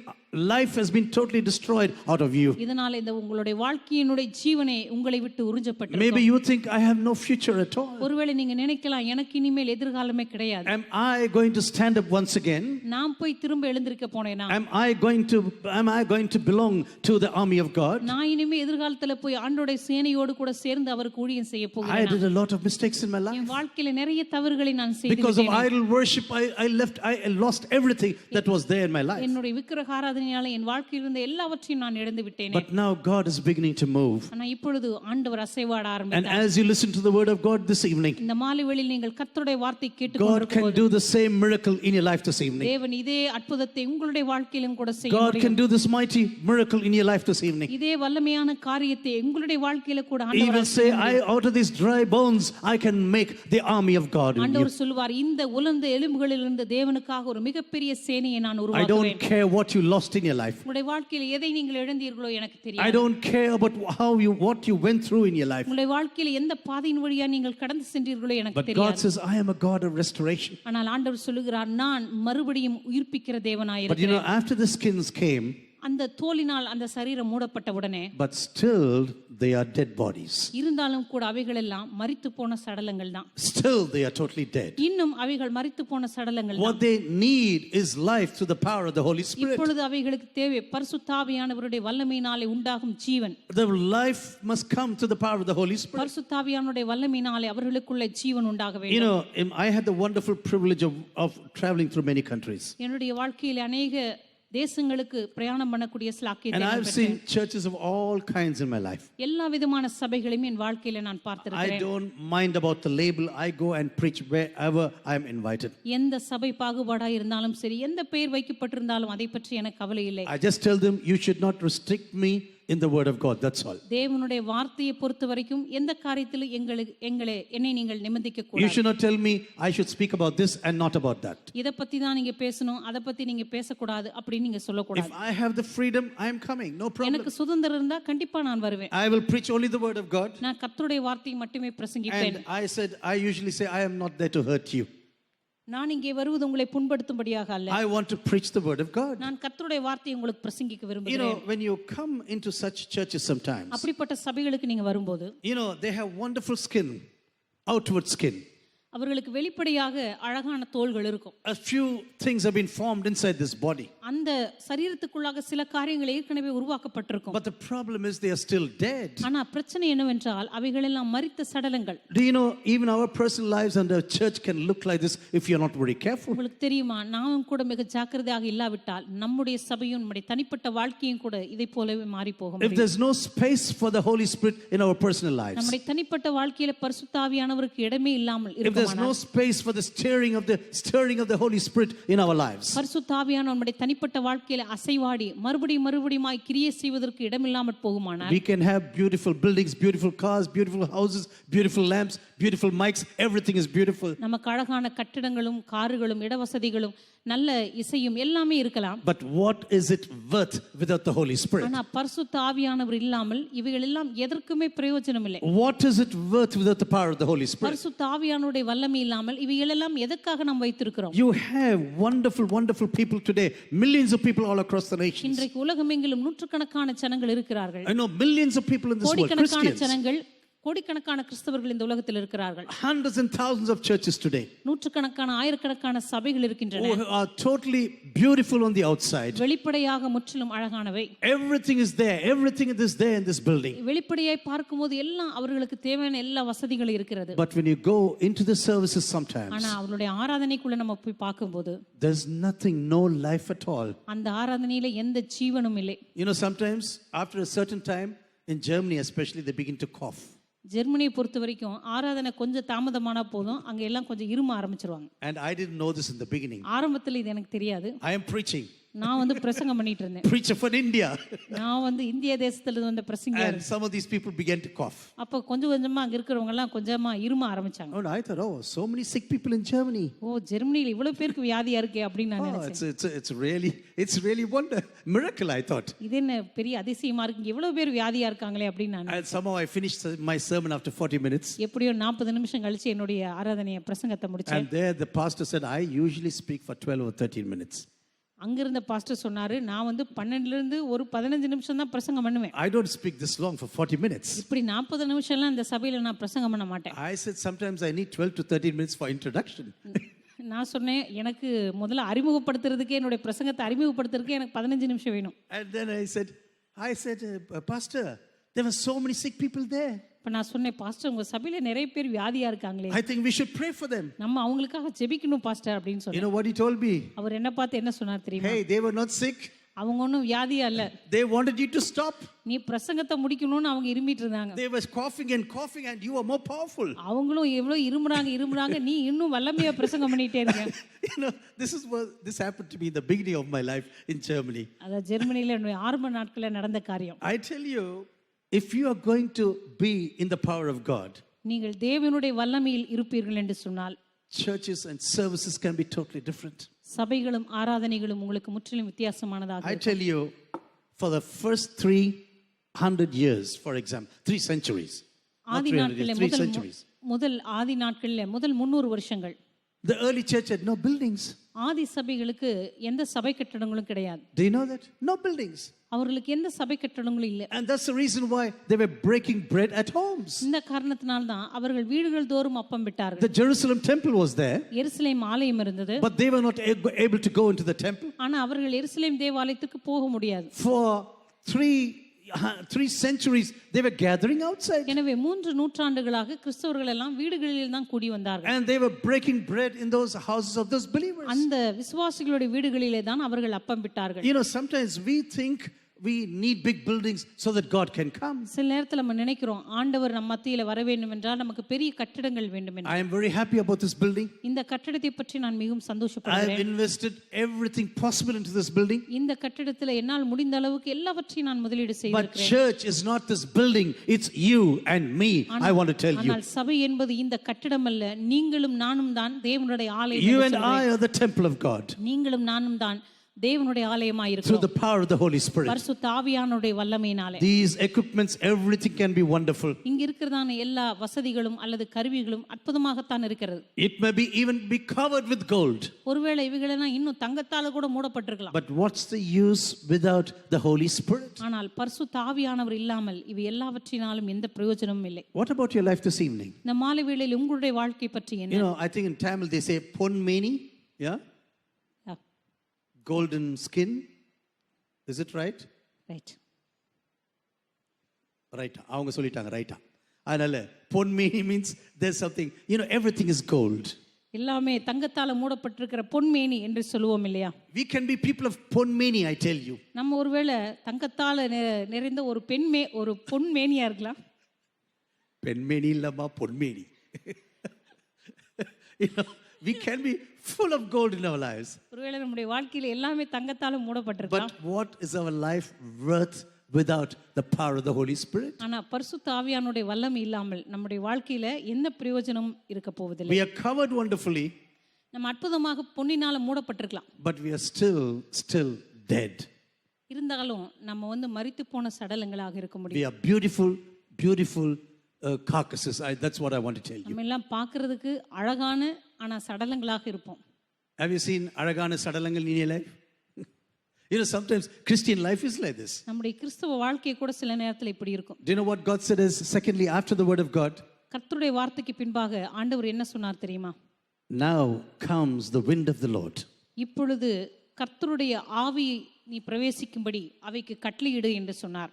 life has been totally destroyed out of you. இதனால இந்த உங்களுடைய வாழ்க்கையினுடைய ஜீவனை உங்களை விட்டு உறிஞ்சப்பட்டிருக்கும். Maybe you think, I have no future at all. ஒருவேளை நீங்க நினைக்கலாம், எனக்கு இனிமேல் எதிர்காலமே கிடையாது. Am I going to stand up once again? நான் போய் திரும்ப எழுந்திருக்க போனேனா? Am I going to belong to the army of God? நான் இனிமே எதிர்காலத்துல போய் ஆண்டவருடைய சேனையோடு கூட சேர்ந்து அவருக்கு ஊழியம் செய்ய I போகிறேனா? did a lot of mistakes in my life. என் வாழ்க்கையில நிறைய தவறுகளை நான் Because of செய்துவிட்டேன். idol worship, I lost everything that was there in my life. என்னுடைய விக்கிரக ஆராதனையால என் வாழ்க்கையில் இருந்த எல்லாவற்றையும் நான் இழந்து விட்டேனே. But now God is beginning to move. ஆனா இப்பொழுது ஆண்டவர் அசைவாட And ஆரம்பித்தார். as you listen to the word of God this evening, இந்த மாலை வேளையில் நீங்கள் கர்த்தருடைய வார்த்தை God கேட்டுக்கொண்டிருக்கும் can do the same miracle in your life this evening. தேவன் இதே அற்புதத்தை உங்களுடைய வாழ்க்கையிலும் கூட செய்ய God முடியும். can do this mighty miracle in your life this evening. இதே வல்லமையான காரியத்தை உங்களுடைய வாழ்க்கையில கூட He ஆண்டவர் will say, out of these dry bones, I can make the army of God in you. ஆண்டவர் சொல்வார், இந்த உலர்ந்த எலும்புகளிலிருந்து தேவனுக்காக ஒரு மிகப்பெரிய சேனையை நான் I உருவாக்குவேன். don't care what you lost in your life. உங்களுடைய வாழ்க்கையில் எதை நீங்கள் இழந்தீர்களோ எனக்கு I தெரியாது. don't care about what you went through in your life. உங்களுடைய வாழ்க்கையில் எந்த பாதையின் வழியா நீங்கள் கடந்து சென்றீர்களோ எனக்கு But God தெரியாது. says, I am a God of restoration. ஆனால் ஆண்டவர் சொல்லுகிறார், நான் மறுபடியும் உயிர்ப்பிக்கிற But you தேவனாயிருக்கிறேன். know, after the skins came, அந்த தோலினால் அந்த சரீரம் மூடப்பட்ட உடனே but still they are dead bodies. இருந்தாலும் கூட அவைகள் எல்லாம் மரித்து போன சடலங்கள் தான். Still they are totally dead. இன்னும் அவைகள் மரித்து போன சடலங்கள் தான். What they need is life through the power of the Holy Spirit. இப்பொழுது அவைகளுக்கு தேவை பரிசுத்த ஆவியானவருடைய வல்லமையினாலே உண்டாகும் ஜீவன். The life must come through the power of the Holy Spirit. பரிசுத்த ஆவியானவருடைய வல்லமையினாலே அவர்களுக்குள்ள ஜீவன் உண்டாக வேண்டும். You know, I had the wonderful privilege of traveling through many countries. என்னுடைய வாழ்க்கையில் அநேக தேசங்களுக்கு பிரயாணம் பண்ணக்கூடிய ஸ்லாக்கியத்தை And நான் I've பெற்றேன். seen churches of all kinds in my life. எல்லா விதமான சபைகளையும் என் வாழ்க்கையில நான் I பார்த்திருக்கிறேன். don't mind about the label. I go and preach wherever I'm invited. எந்த சபை பாகுபாடா இருந்தாலும் சரி, எந்த பெயர் வைக்கப்பட்டிருந்தாலும் அதை பற்றி எனக்கு கவலை இல்லை. I just tell them, you should not restrict me in the word of God. That's all. தேவனுடைய வார்த்தையை பொறுத்த வரைக்கும் எந்த காரியத்திலும் என்னை நீங்கள் நிமிர்ந்திக்க You கூடாது. should not tell me I should speak about this and not about that. இத பத்தி தான் நீங்க பேசணும், அத பத்தி நீங்க பேசக்கூடாது அப்படின்னு நீங்க If சொல்லக்கூடாது. I have the freedom, I am coming. No problem. எனக்கு சுதந்திரம் இருந்தா கண்டிப்பா நான் வருவேன். I will preach only the word of God. நான் கர்த்தருடைய வார்த்தையை மட்டுமே பிரசங்கிப்பேன். And I usually say, I am not there to hurt you. நான் இங்கே வருவது உங்களை புண்படுத்தும்படியாக அல்ல. I want to preach the word of God. நான் கர்த்தருடைய வார்த்தையை உங்களுக்கு பிரசங்கிக்க விரும்புகிறேன். When you come into such churches sometimes, அப்படிப்பட்ட சபைகளுக்கு நீங்க வரும்போது, they have wonderful skin, outward skin. அவர்களுக்கு வெளிப்படையாக அழகான தோள்கள் இருக்கும். A few things have been formed inside this body. அந்த சரீரத்துக்குள்ளாக சில காரியங்கள் ஏற்கனவே உருவாக்கப்பட்டிருக்கும். But the problem is they are still dead. ஆனா பிரச்சனை என்னவென்றால் அவைகள் எல்லாம் மரித்த சடலங்கள். Do you know even our personal lives and our church can look like this if you are not very careful? உங்களுக்கு தெரியுமா, நாமும் கூட மிக ஜாக்கிரதையாக இல்லாவிட்டால் நம்முடைய சபையும் நம்முடைய தனிப்பட்ட வாழ்க்கையும் கூட இதை போலவே மாறி போகும். If there's no space for the Holy Spirit in our personal lives, நம்முடைய தனிப்பட்ட வாழ்க்கையில பரிசுத்த ஆவியானவருக்கு இடமே இல்லாமல் if there's no space for the stirring of the Holy Spirit in our lives, பரிசுத்த ஆவியானவர் நம்முடைய தனிப்பட்ட வாழ்க்கையில அசைவாடி மறுபடியுமாய் கிரியை செய்வதற்கு இடமில்லாமல் போகுமானால், we can have beautiful buildings, beautiful cars, beautiful houses, beautiful lamps, beautiful mics, everything is beautiful. நமக்கு அழகான கட்டிடங்களும் கார்களும் இடவசதிகளும் நல்ல இசையும் எல்லாமே இருக்கலாம். But what is it worth without the Holy Spirit? ஆனா பரிசுத்த ஆவியானவர் இல்லாமல் இவைகள் எல்லாம் எதற்குமே பிரயோஜனம் இல்லை. What is it worth without the power of the Holy Spirit? பரிசுத்த ஆவியானவருடைய வல்லமை இல்லாமல் இவைகள் எல்லாம் எதற்காக நாம் வைத்திருக்கிறோம்? You have wonderful people today, millions of people all across the nations. இன்றைக்கு உலகமெங்கிலும் நூற்றுக்கணக்கான ஜனங்கள் இருக்கிறார்கள். I know millions of people in this world, கோடிக்கணக்கான Christians. ஜனங்கள், கோடிக்கணக்கான கிறிஸ்தவர்கள் இந்த உலகத்தில் இருக்கிறார்கள். Hundreds and thousands of churches today நூற்றுக்கணக்கான ஆயிரக்கணக்கான சபைகள் இருக்கின்றன. who are totally beautiful on the outside. வெளிப்படையாக முற்றிலும் அழகானவை. Everything is there. Everything is there in this building. வெளிப்படையாய் பார்க்கும்போது எல்லாம் அவர்களுக்கு தேவையான எல்லா வசதிகளும் இருக்கிறது. But when you go into the services sometimes, ஆனா அவருடைய ஆராதனைக்குள்ள நம்ம போய் பார்க்கும்போது there's nothing, no life at all. அந்த ஆராதனையில எந்த ஜீவனும் இல்லை. Sometimes after a certain time in Germany especially, they begin to cough. ஜெர்மனியை பொறுத்த வரைக்கும் ஆராதனை கொஞ்சம் தாமதமானா போதும் அங்க எல்லாம் கொஞ்சம் இரும ஆரம்பிச்சிருவாங்க. And I didn't know this in the beginning. ஆரம்பத்துல இது எனக்கு தெரியாது. I am preaching. நான் பிரசங்கம் பண்ணிட்டு இருந்தேன். Preacher from India. நான் இந்திய தேசத்துல இருந்து வந்த பிரசங்கியார். And some of these people began to cough. அப்ப கொஞ்சமா அங்க இருக்கிறவங்க எல்லாம் கொஞ்சமா இரும ஆரம்பிச்சாங்க. Oh, I thought, so many sick people in Germany. ஜெர்மனில இவ்வளவு பேருக்கு வியாதியா இருக்கே அப்படின்னு நான் நினைச்சேன். It's really miracle, I thought. இது என்ன பெரிய அதிசயமா இருக்கு, இவ்வளவு பேர் வியாதியா இருக்காங்களே அப்படின்னு நான். And somehow I finished my sermon after 40 minutes. எப்படியோ 40 நிமிஷம் கழிச்சு என்னுடைய ஆராதனைய பிரசங்கத்தை முடிச்சேன். And there the pastor said, I usually speak for 12 or 13 minutes. அங்க இருந்த பாஸ்டர் சொன்னாரு, நான் 12 ல இருந்து ஒரு 15 நிமிஷம் தான் பிரசங்கம் பண்ணுவேன். I don't speak this long for 40 minutes. இப்படி 40 நிமிஷம் எல்லாம் இந்த சபையில நான் பிரசங்கம் பண்ண மாட்டேன். I said sometimes I need 12 to 13 minutes for introduction. நான் சொன்னேன், எனக்கு முதல்ல அறிமுகப்படுத்துறதுக்கே என்னோட பிரசங்கத்தை அறிமுகப்படுத்துறதுக்கே எனக்கு 15 நிமிஷம் வேணும். And then I said pastor, there were so many sick people there. இப்ப நான் சொன்னேன், பாஸ்டர் உங்க சபையில நிறைய பேர் வியாதியா இருக்காங்களே, I think we should pray for them. நம்ம அவங்களுக்காக ஜெபிக்கணும் பாஸ்டர் அப்படின்னு சொன்னேன். You know what he told me? அவர் என்ன பார்த்து என்ன சொன்னார் தெரியுமா? Hey, they were not sick. அவங்க ஒன்றும் வியாதியா இல்ல. They wanted you to stop. நீ பிரசங்கத்தை முடிக்கணும்னு அவங்க இருமிட்டு இருந்தாங்க. They were coughing and you were more powerful. அவங்களும் எவ்வளவு இருமுறாங்க, நீ இன்னும் வல்லமையா பிரசங்கம் பண்ணிட்டே இருக்க. This happened to me in the beginning of my life in Germany. அத ஜெர்மனில என்னுடைய ஆரம்ப நாட்கள்ல நடந்த காரியம். I tell you, if you are going to be in the power of God, நீங்கள் தேவனுடைய வல்லமையில் இருப்பீர்கள் என்று சொன்னால், churches and services can be totally different. சபைகளும் ஆராதனைகளும் உங்களுக்கு முற்றிலும் வித்தியாசமானதாக I tell you, for the first 300 years, for example, 3 centuries. ஆதி நாட்களில் முதல் ஆதி நாட்களில் முதல் 300 வருஷங்கள், the early church had no buildings. ஆதி சபைகளுக்கு எந்த சபை கட்டடங்களும் கிடையாது. Do you know that? No buildings. அவர்களுக்கு எந்த சபை கட்டடங்களும் இல்லை. And that's the reason why they were breaking bread at homes. இந்த காரணத்தினால தான் அவர்கள் வீடுகள் தோறும் அப்பம் விட்டார்கள். The Jerusalem temple was there. எருசலேம் ஆலயம் இருந்தது. But they were not able to go into the temple. ஆனா அவர்கள் எருசலேம் தேவாலயத்துக்கு போக முடியாது. For 3 centuries they were gathering outside. எனவே 3 நூற்றாண்டுகளாக கிறிஸ்தவர்கள் எல்லாம் வீடுகளில் தான் கூடி வந்தார்கள். And they were breaking bread in those houses of those believers. அந்த விசுவாசிகளுடைய வீடுகளிலே தான் அவர்கள் அப்பம் விட்டார்கள். Sometimes we think we need big buildings so that God can come. சில நேரத்துல நம்ம நினைக்கிறோம் ஆண்டவர் நம்ம மத்தியில வர வேண்டும் என்றால் நமக்கு பெரிய கட்டிடங்கள் வேண்டும் என்று. I am very happy about this building. இந்த கட்டிடத்தை பற்றி நான் மிகவும் I சந்தோஷப்படுகிறேன். have invested everything possible into this building. இந்த கட்டிடத்துல என்னால் முடிந்த அளவுக்கு எல்லாவற்றையும் நான் முதலீடு But செய்திருக்கிறேன். church is not this building, it's you and me. I want to tell you. ஆனால் சபை என்பது இந்த கட்டிடம் அல்ல, நீங்களும் நானும் தான் தேவனுடைய ஆலயம். You என்று and I சொல்கிறேன். are the temple of God நீங்களும் நானும் தான் தேவனுடைய ஆலயமாய் through இருக்கிறோம். the power of the Holy Spirit. பரிசுத்த ஆவியானவருடைய வல்லமையினாலே. These equipments, everything can be wonderful. இங்க இருக்கிறதான எல்லா வசதிகளும் அல்லது கருவிகளும் அற்புதமாகத்தான் இருக்கிறது. It may be even be covered with gold. ஒருவேளை இவைகளெல்லாம் இன்னும் தங்கத்தால கூட மூடப்பட்டிருக்கலாம். But what's the use without the Holy Spirit? ஆனால் பரிசுத்த ஆவியானவர் இல்லாமல் இவை எல்லாவற்றினாலும் எந்த பிரயோஜனமும் இல்லை. What about your life this evening? இந்த மாலை வேளையில் உங்களுடைய வாழ்க்கை பற்றி என்ன? You know, I think in Tamil they say ponmeni, yeah? Golden skin. Is it right? Right. Right. அவங்க சொல்லிட்டாங்க ரைட்டா. அதனால பொன்மேனி means there's something, you know, everything is gold. எல்லாமே தங்கத்தால மூடப்பட்டிருக்கிற பொன்மேனி என்று சொல்லுவோம் இல்லையா? We can be people of ponmeni, I tell you. நம்ம ஒருவேளை தங்கத்தால நிறைந்த ஒரு பொன்மேனியா இருக்கலாம். பெண்மேனி இல்லம்மா பொன்மேனி. You know, we can be full of gold in our lives. ஒருவேளை நம்முடைய வாழ்க்கையில எல்லாமே தங்கத்தால மூடப்பட்டிருக்கலாம். But what is our life worth without the power of the Holy Spirit? ஆனா பரிசுத்த ஆவியானவருடைய வல்லமை இல்லாமல் நம்முடைய வாழ்க்கையில என்ன பிரயோஜனம் இருக்க போவதில்லை. We are covered wonderfully, நம்ம அற்புதமாக பொன்னினால மூடப்பட்டிருக்கலாம். but we are still dead. இருந்தாலும் நம்ம மரித்து போன சடலங்களாக இருக்க We முடியும். are beautiful carcasses. That's what I want to tell you. நம்ம எல்லாம் பார்க்கிறதுக்கு அழகான ஆனா சடலங்களாக இருப்போம். Have you seen அழகான சடலங்கள் in your life? You know, sometimes Christian life is like this. நம்முடைய கிறிஸ்தவ வாழ்க்கை கூட சில நேரத்துல இப்படி இருக்கும். Do you know what God said is secondly after the word of God? கர்த்தருடைய வார்த்தைக்கு பின்பாக ஆண்டவர் என்ன சொன்னார் தெரியுமா? Now comes the wind of the Lord. இப்பொழுது கர்த்தருடைய ஆவியை நீ பிரவேசிக்கும்படி அவைக்கு கட்டளையிடு என்று சொன்னார்.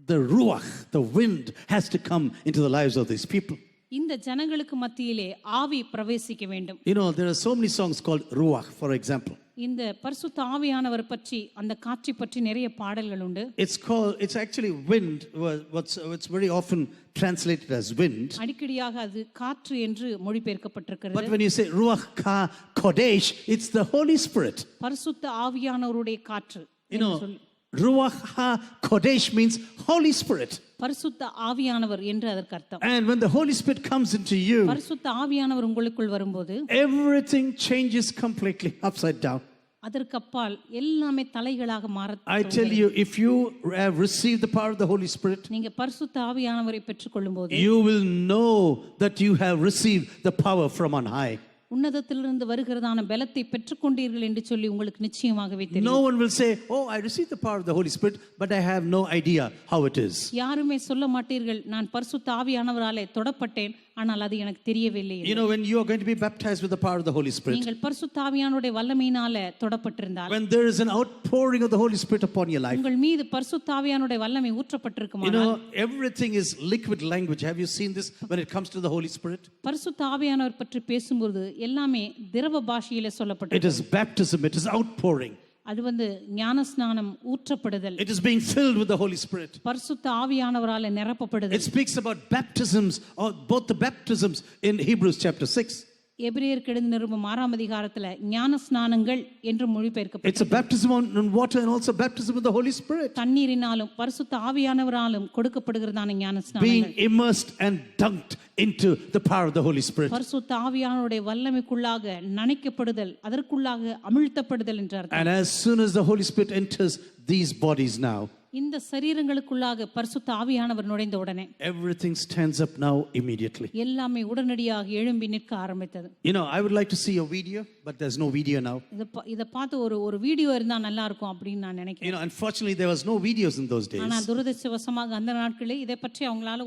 The ruach, the wind has to come into the lives of these people. இந்த ஜனங்களுக்கு மத்தியிலே ஆவி பிரவேசிக்க வேண்டும். You know, there are so many songs called ruach, for example. இந்த பரிசுத்த ஆவியானவர் பற்றி அந்த காட்சி பற்றி நிறைய பாடல்கள் உண்டு. It's actually wind. What's very often translated as wind. அடிக்கடியாக அது காற்று என்று மொழிபெயர்க்கப்பட்டிருக்கிறது. But when you say ruach kodesh, it's the Holy Spirit. பரிசுத்த ஆவியானவருடைய காற்று. You know, ruach kodesh means Holy Spirit. பரிசுத்த ஆவியானவர் என்று அதற்கு அர்த்தம். And when the Holy Spirit comes into you, பரிசுத்த ஆவியானவர் உங்களுக்குள் வரும்போது everything changes completely upside down. அதற்கு அப்பால் எல்லாமே தலைகளாக மாற. I tell you, if you have received the power of the Holy Spirit, நீங்க பரிசுத்த ஆவியானவரை பெற்றுக்கொள்ளும்போது you will know that you have received the power from on high. உன்னதத்திலிருந்து வருகிறதான பலத்தை பெற்றுக்கொண்டீர்கள் என்று சொல்லி உங்களுக்கு நிச்சயமாகவே தெரியும். No one will say, "Oh, I received the power of the Holy Spirit, but I have no idea how it is." யாருமே சொல்ல மாட்டீர்கள் நான் பரிசுத்த ஆவியானவராலே தொடப்பட்டேன் ஆனால் அது எனக்கு தெரியவில்லை. You know, when you are going to be baptized with the power of the Holy Spirit, நீங்கள் பரிசுத்த ஆவியானவருடைய வல்லமையினாலே தொடப்பட்டிருந்தால், when there is an outpouring of the Holy Spirit upon your life, உங்கள் மீது பரிசுத்த ஆவியானவருடைய வல்லமை ஊற்றப்பட்டிருக்குமானால், you know, everything is liquid language. Have you seen this when it comes to the Holy Spirit? பரிசுத்த ஆவியானவர் பற்றி பேசும்போது எல்லாமே திரவ பாஷையிலே It சொல்லப்பட்டிருக்கு. is baptism, it is outpouring. அது ஞானஸ்நானம் ஊற்றப்படுதல். It is being filled with the Holy Spirit. பரிசுத்த ஆவியானவராலே நிரப்பப்படுதல். It speaks about baptisms, or both the baptisms in Hebrews chapter 6. எபிரேயருக்கு எழுதின நிருபம் 6ஆம் அதிகாரத்துல ஞானஸ்நானங்கள் என்று It's மொழிபெயர்க்கப்பட்டிருக்கு. a baptism on water and also baptism with the Holy Spirit. தண்ணீரினாலும் பரிசுத்த ஆவியானவராலும் கொடுக்கப்படுகிறதான Being ஞானஸ்நானங்கள். immersed and dunked into the power of the Holy Spirit. பரிசுத்த ஆவியானவருடைய வல்லமைக்குள்ளாக நனைக்கப்படுதல், அதற்குள்ளாக அமிழ்த்தப்படுதல் என்று அர்த்தம். And as soon as the Holy Spirit enters these bodies now, இந்த சரீரங்களுக்குள்ளாக பரிசுத்த ஆவியானவர் நுழைந்த உடனே everything stands up now immediately. எல்லாமே உடனடியாக எழும்பி நிற்க ஆரம்பித்தது. You know, I would like to see a video, but there's no video now. இத பார்த்து ஒரு வீடியோ இருந்தா நல்லா இருக்கும் அப்படின்னு நான் நினைக்கிறேன். You know, unfortunately there was no videos in those days. ஆனா துரதிர்ஷ்டவசமாக அந்த நாட்களில் இதை பற்றி அவங்களால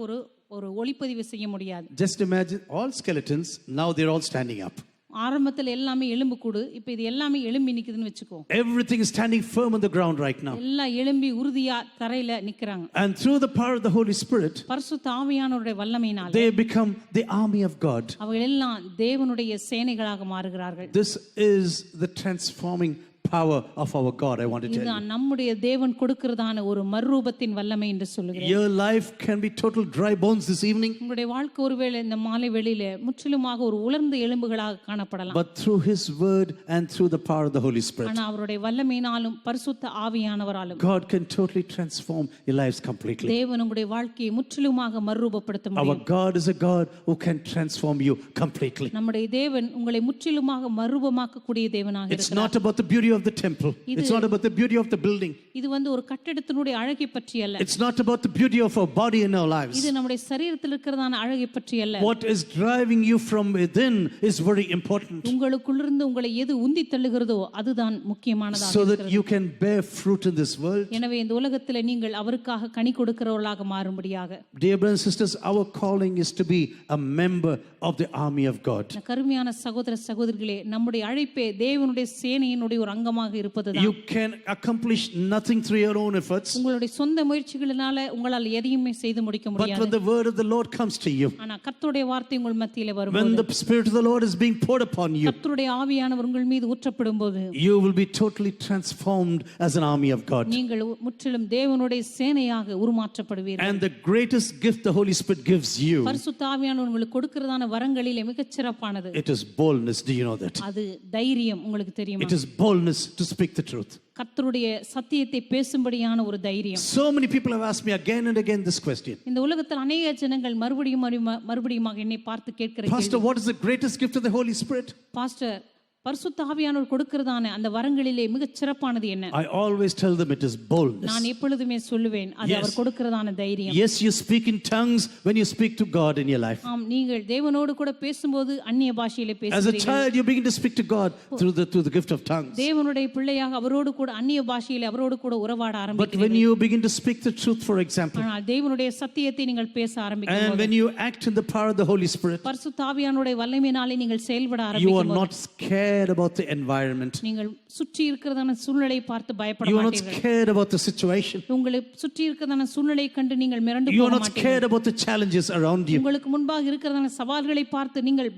ஒரு ஒளிப்பதிவு செய்ய முடியாது. Just imagine all skeletons, now they're all standing up. ஆரம்பத்தில் எல்லாமே எலும்பு கூடு, இப்போ இது எல்லாமே எழும்பி நிக்குதுன்னு வெச்சுக்கோ. Everything is standing firm on the ground right now. எல்லாம் எழும்பி உறுதியா தரையில நிக்கறாங்க. And through the power of the Holy Spirit, பரிசுத்த ஆவியானவருடைய வல்லமையினால they become the army of God. அவர்கள் எல்லாம் தேவனுடைய சேனைகளாக மாறுகிறார்கள். This is the transforming power of our God, I want to tell you. இதுதான் நம்முடைய தேவன் கொடுக்கிறதான ஒரு மறுரூபத்தின் வல்லமை என்று சொல்லுகிறேன். Your life can be total dry bones this evening, உங்களுடைய வாழ்க்கை ஒருவேளை இந்த மாலை வேளையில முற்றிலுமாக ஒரு உலர்ந்த எலும்புகளாக காணப்படலாம். but through His word and through the power of the Holy Spirit, ஆனா அவருடைய வல்லமையினாலும் பரிசுத்த ஆவியானவராலும் God can totally transform your lives completely. தேவன் உங்களுடைய வாழ்க்கையை முற்றிலுமாக மறுரூபப்படுத்த Our முடியும். God is a God who can transform you completely. நம்முடைய தேவன் உங்களை முற்றிலுமாக மறுரூபமாக்கக்கூடிய தேவனாக It's இருக்கிறார். not about the beauty of the temple. It's not about the beauty of the building. இது வந்து ஒரு கட்டிடத்தினுடைய அழகை பற்றி அல்ல. It's not about the beauty of our body and our lives. இது நம்முடைய சரீரத்தில் இருக்கிறதான அழகை பற்றி அல்ல. What is driving you from within is very important, உங்களுக்குள்ளிருந்து உங்களை எது உந்தி தள்ளுகிறதோ அதுதான் முக்கியமானதாக so that இருக்கிறது. you can bear fruit in this world. எனவே இந்த உலகத்தில் நீங்கள் அவருக்காக கனி கொடுக்கிறவர்களாக மாறும்படியாக. Dear brothers and sisters, our calling is to be a member of the army of God. கருமையான சகோதர சகோதரிகளே, நம்முடைய அழைப்பே தேவனுடைய சேனையினுடைய ஒரு அங்கமாக இருப்பதுதான். You can accomplish nothing through your own efforts, உங்களுடைய சொந்த முயற்சிகளினால உங்களால் எதையுமே செய்து முடிக்க but முடியாது. when the word of the Lord comes to you, ஆனா கர்த்தருடைய வார்த்தை உங்கள் மத்தியிலே when வரும்போது, the Spirit of the Lord is being poured upon you, கர்த்தருடைய ஆவியானவர் உங்கள் மீது ஊற்றப்படும் போது you will be totally transformed as an army of God. நீங்கள் முற்றிலும் தேவனுடைய சேனையாக உருமாற்றப்படுவீர்கள். And the greatest gift the Holy Spirit gives you, பரிசுத்த ஆவியானவர் உங்களுக்கு கொடுக்கிறதான வரங்களிலே மிகச் சிறப்பானது. it is boldness. Do you know that? அது தைரியம். உங்களுக்கு தெரியுமா? It is boldness to speak the truth. கர்த்தருடைய சத்தியத்தை பேசும்படியான ஒரு தைரியம். So many people have asked me again and again this question. இந்த உலகத்தில் அநேக ஜனங்கள் மறுபடியும் என்னை பார்த்து கேட்கிற Pastor, கேள்வி, what is the greatest gift of the Holy Spirit? Pastor, பரிசுத்த ஆவியானவர் கொடுக்கிறதான அந்த வரங்களிலே மிகச் சிறப்பானது என்ன? I always tell them it is boldness. நான் எப்பொழுதுமே சொல்லுவேன், அது அவர் கொடுக்கிறதான தைரியம். Yes, you speak in tongues when you speak to God in your life. ஆம், நீங்கள் தேவனோடு கூட பேசும்போது அந்நிய பாஷையிலே As a பேசுகிறீர்கள். child, you begin to speak to God through the gift of tongues. தேவனுடைய பிள்ளையாக அவரோடு கூட அந்நிய பாஷையிலே அவரோடு கூட உறவாட But when ஆரம்பிக்கிறீர்கள். you begin to speak the truth, for example, ஆனால் தேவனுடைய சத்தியத்தை நீங்கள் பேச and ஆரம்பிக்கும்போது, when you act in the power of the Holy Spirit, பரிசுத்த ஆவியானவருடைய வல்லமையினாலே நீங்கள் செயல்பட you are ஆரம்பிக்கும்போது, not scared about the environment. நீங்கள் சுற்றி இருக்கிறதான சூழ்நிலையை பார்த்து பயப்பட You are not மாட்டீர்கள். scared about the situation. உங்களை சுற்றி இருக்கிறதான சூழ்நிலையை கண்டு நீங்கள் மிரண்டு You are போக not மாட்டீர்கள். scared about the challenges around you. உங்களுக்கு முன்பாக இருக்கிறதான சவால்களை பார்த்து நீங்கள்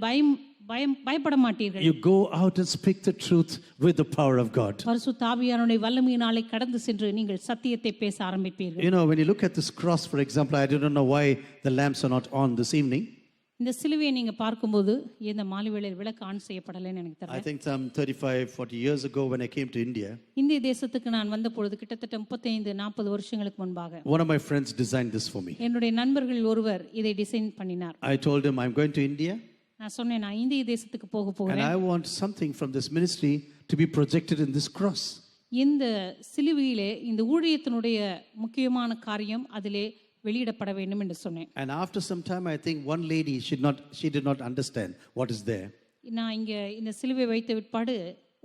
பயப்பட மாட்டீர்கள். You go out and speak the truth with the power of God. பரிசுத்த ஆவியானவருடைய வல்லமையினாலே கடந்து சென்று நீங்கள் சத்தியத்தை பேச ஆரம்பிப்பீர்கள். You know, when you look at this cross, for example, I don't know why the lamps are not on this evening. இந்த சிலுவையை நீங்க பார்க்கும்போது இந்த மாலை வேளையில் விளக்கு ஆன் செய்யப்படலைன்னு எனக்கு I தெரியல. think some 35-40 years ago when I came to India, இந்திய தேசத்துக்கு நான் வந்த பொழுது கிட்டத்தட்ட 35-40 வருஷங்களுக்கு முன்பாக one of my friends designed this for me. என்னுடைய நண்பர்கள் ஒருவர் இதை டிசைன் பண்ணினார். I told him, I'm going to India நான் சொன்னேன், நான் இந்திய தேசத்துக்கு போக and போகிறேன். I want something from this ministry to be projected in this cross. இந்த சிலுவையிலே இந்த ஊழியத்தினுடைய முக்கியமான காரியம் அதிலே வெளியிடப்பட வேண்டும் என்று சொன்னேன். And after some time, I think one lady, she did not understand what is there. நான் இங்க இந்த சிலுவை வைத்த விற்பாடு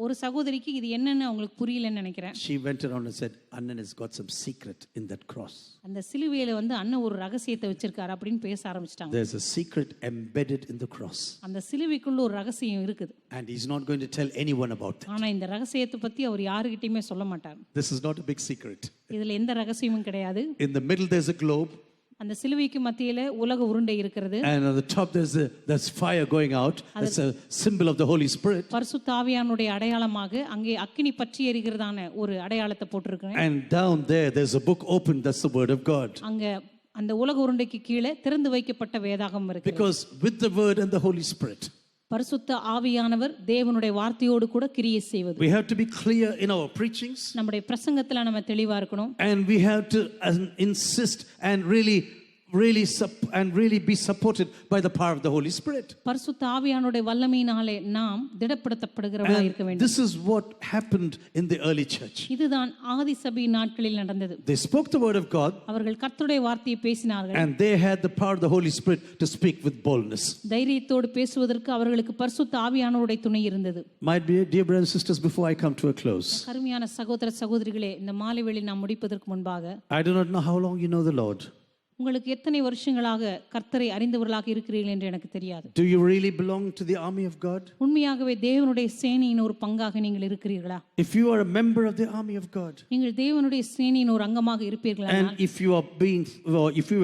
ஒரு சகோதரிக்கு இது என்னன்னு அவங்களுக்கு புரியலன்னு நினைக்கிறேன். She went around and said, Annan has got some secret in that cross. அந்த சிலுவையில வந்து அண்ணன் ஒரு ரகசியத்தை வச்சிருக்காரு அப்படின்னு பேச ஆரம்பிச்சிட்டாங்க. There's a secret embedded in the cross. அந்த சிலுவைக்குள்ள ஒரு ரகசியம் இருக்குது. And he's not going to tell anyone about it. ஆனா இந்த ரகசியத்தை பத்தி அவர் யாருகிட்டயுமே சொல்ல மாட்டார். This is not a big secret. இதுல எந்த ரகசியமும் கிடையாது. In the middle, there's a globe. அந்த சிலுவைக்கு மத்தியில உலக உருண்டை இருக்கிறது. And on the top, there's fire going out. That's a symbol of the Holy Spirit. பரிசுத்த ஆவியானுடைய அடையாளமாக அங்கே அக்கினி பற்றி எரிகிறதான ஒரு அடையாளத்தை போட்டிருக்கிறேன். And down there, there's a book open. That's the Word of God. அங்க அந்த உலக உருண்டைக்கு கீழே திறந்து வைக்கப்பட்ட வேதாகம் இருக்கு. Because with the Word and the Holy Spirit, பரிசுத்த ஆவியானவர் தேவனுடைய வார்த்தையோடு கூட கிரியை செய்வது. we have to be clear in our preachings. நம்முடைய பிரசங்கத்துல நம்ம தெளிவா இருக்கணும். And we have to insist and really be supported by the power of the Holy Spirit. பரிசுத்த ஆவியானுடைய வல்லமையினாலே நாம் திடப்படுத்தப்படுகிறவர்களா இருக்க வேண்டும். This is what happened in the early church. இதுதான் ஆதி சபை நாட்களில் நடந்தது. They spoke the word of God. அவர்கள் கர்த்தருடைய வார்த்தையை பேசினார்கள். And they had the power of the Holy Spirit to speak with boldness. தைரியத்தோடு பேசுவதற்கு அவர்களுக்கு பரிசுத்த ஆவியானவருடைய துணை இருந்தது. My dear brothers and sisters, before I come to a close, கருமையான சகோதர சகோதரிகளே, இந்த மாலை வேளை நாம் முடிப்பதற்கு முன்பாக, I do not know how long you know the Lord. உங்களுக்கு எத்தனை வருஷங்களாக கர்த்தரை அறிந்தவர்களாக இருக்கிறீர்கள் என்று எனக்கு தெரியாது. Do you really belong to the army of God? உண்மையாகவே தேவனுடைய சேனையின் ஒரு பங்காக நீங்கள் இருக்கிறீர்களா? If you are a member of the army of God, நீங்கள் தேவனுடைய சேனையின் ஒரு அங்கமாக இருப்பீர்களா? and if you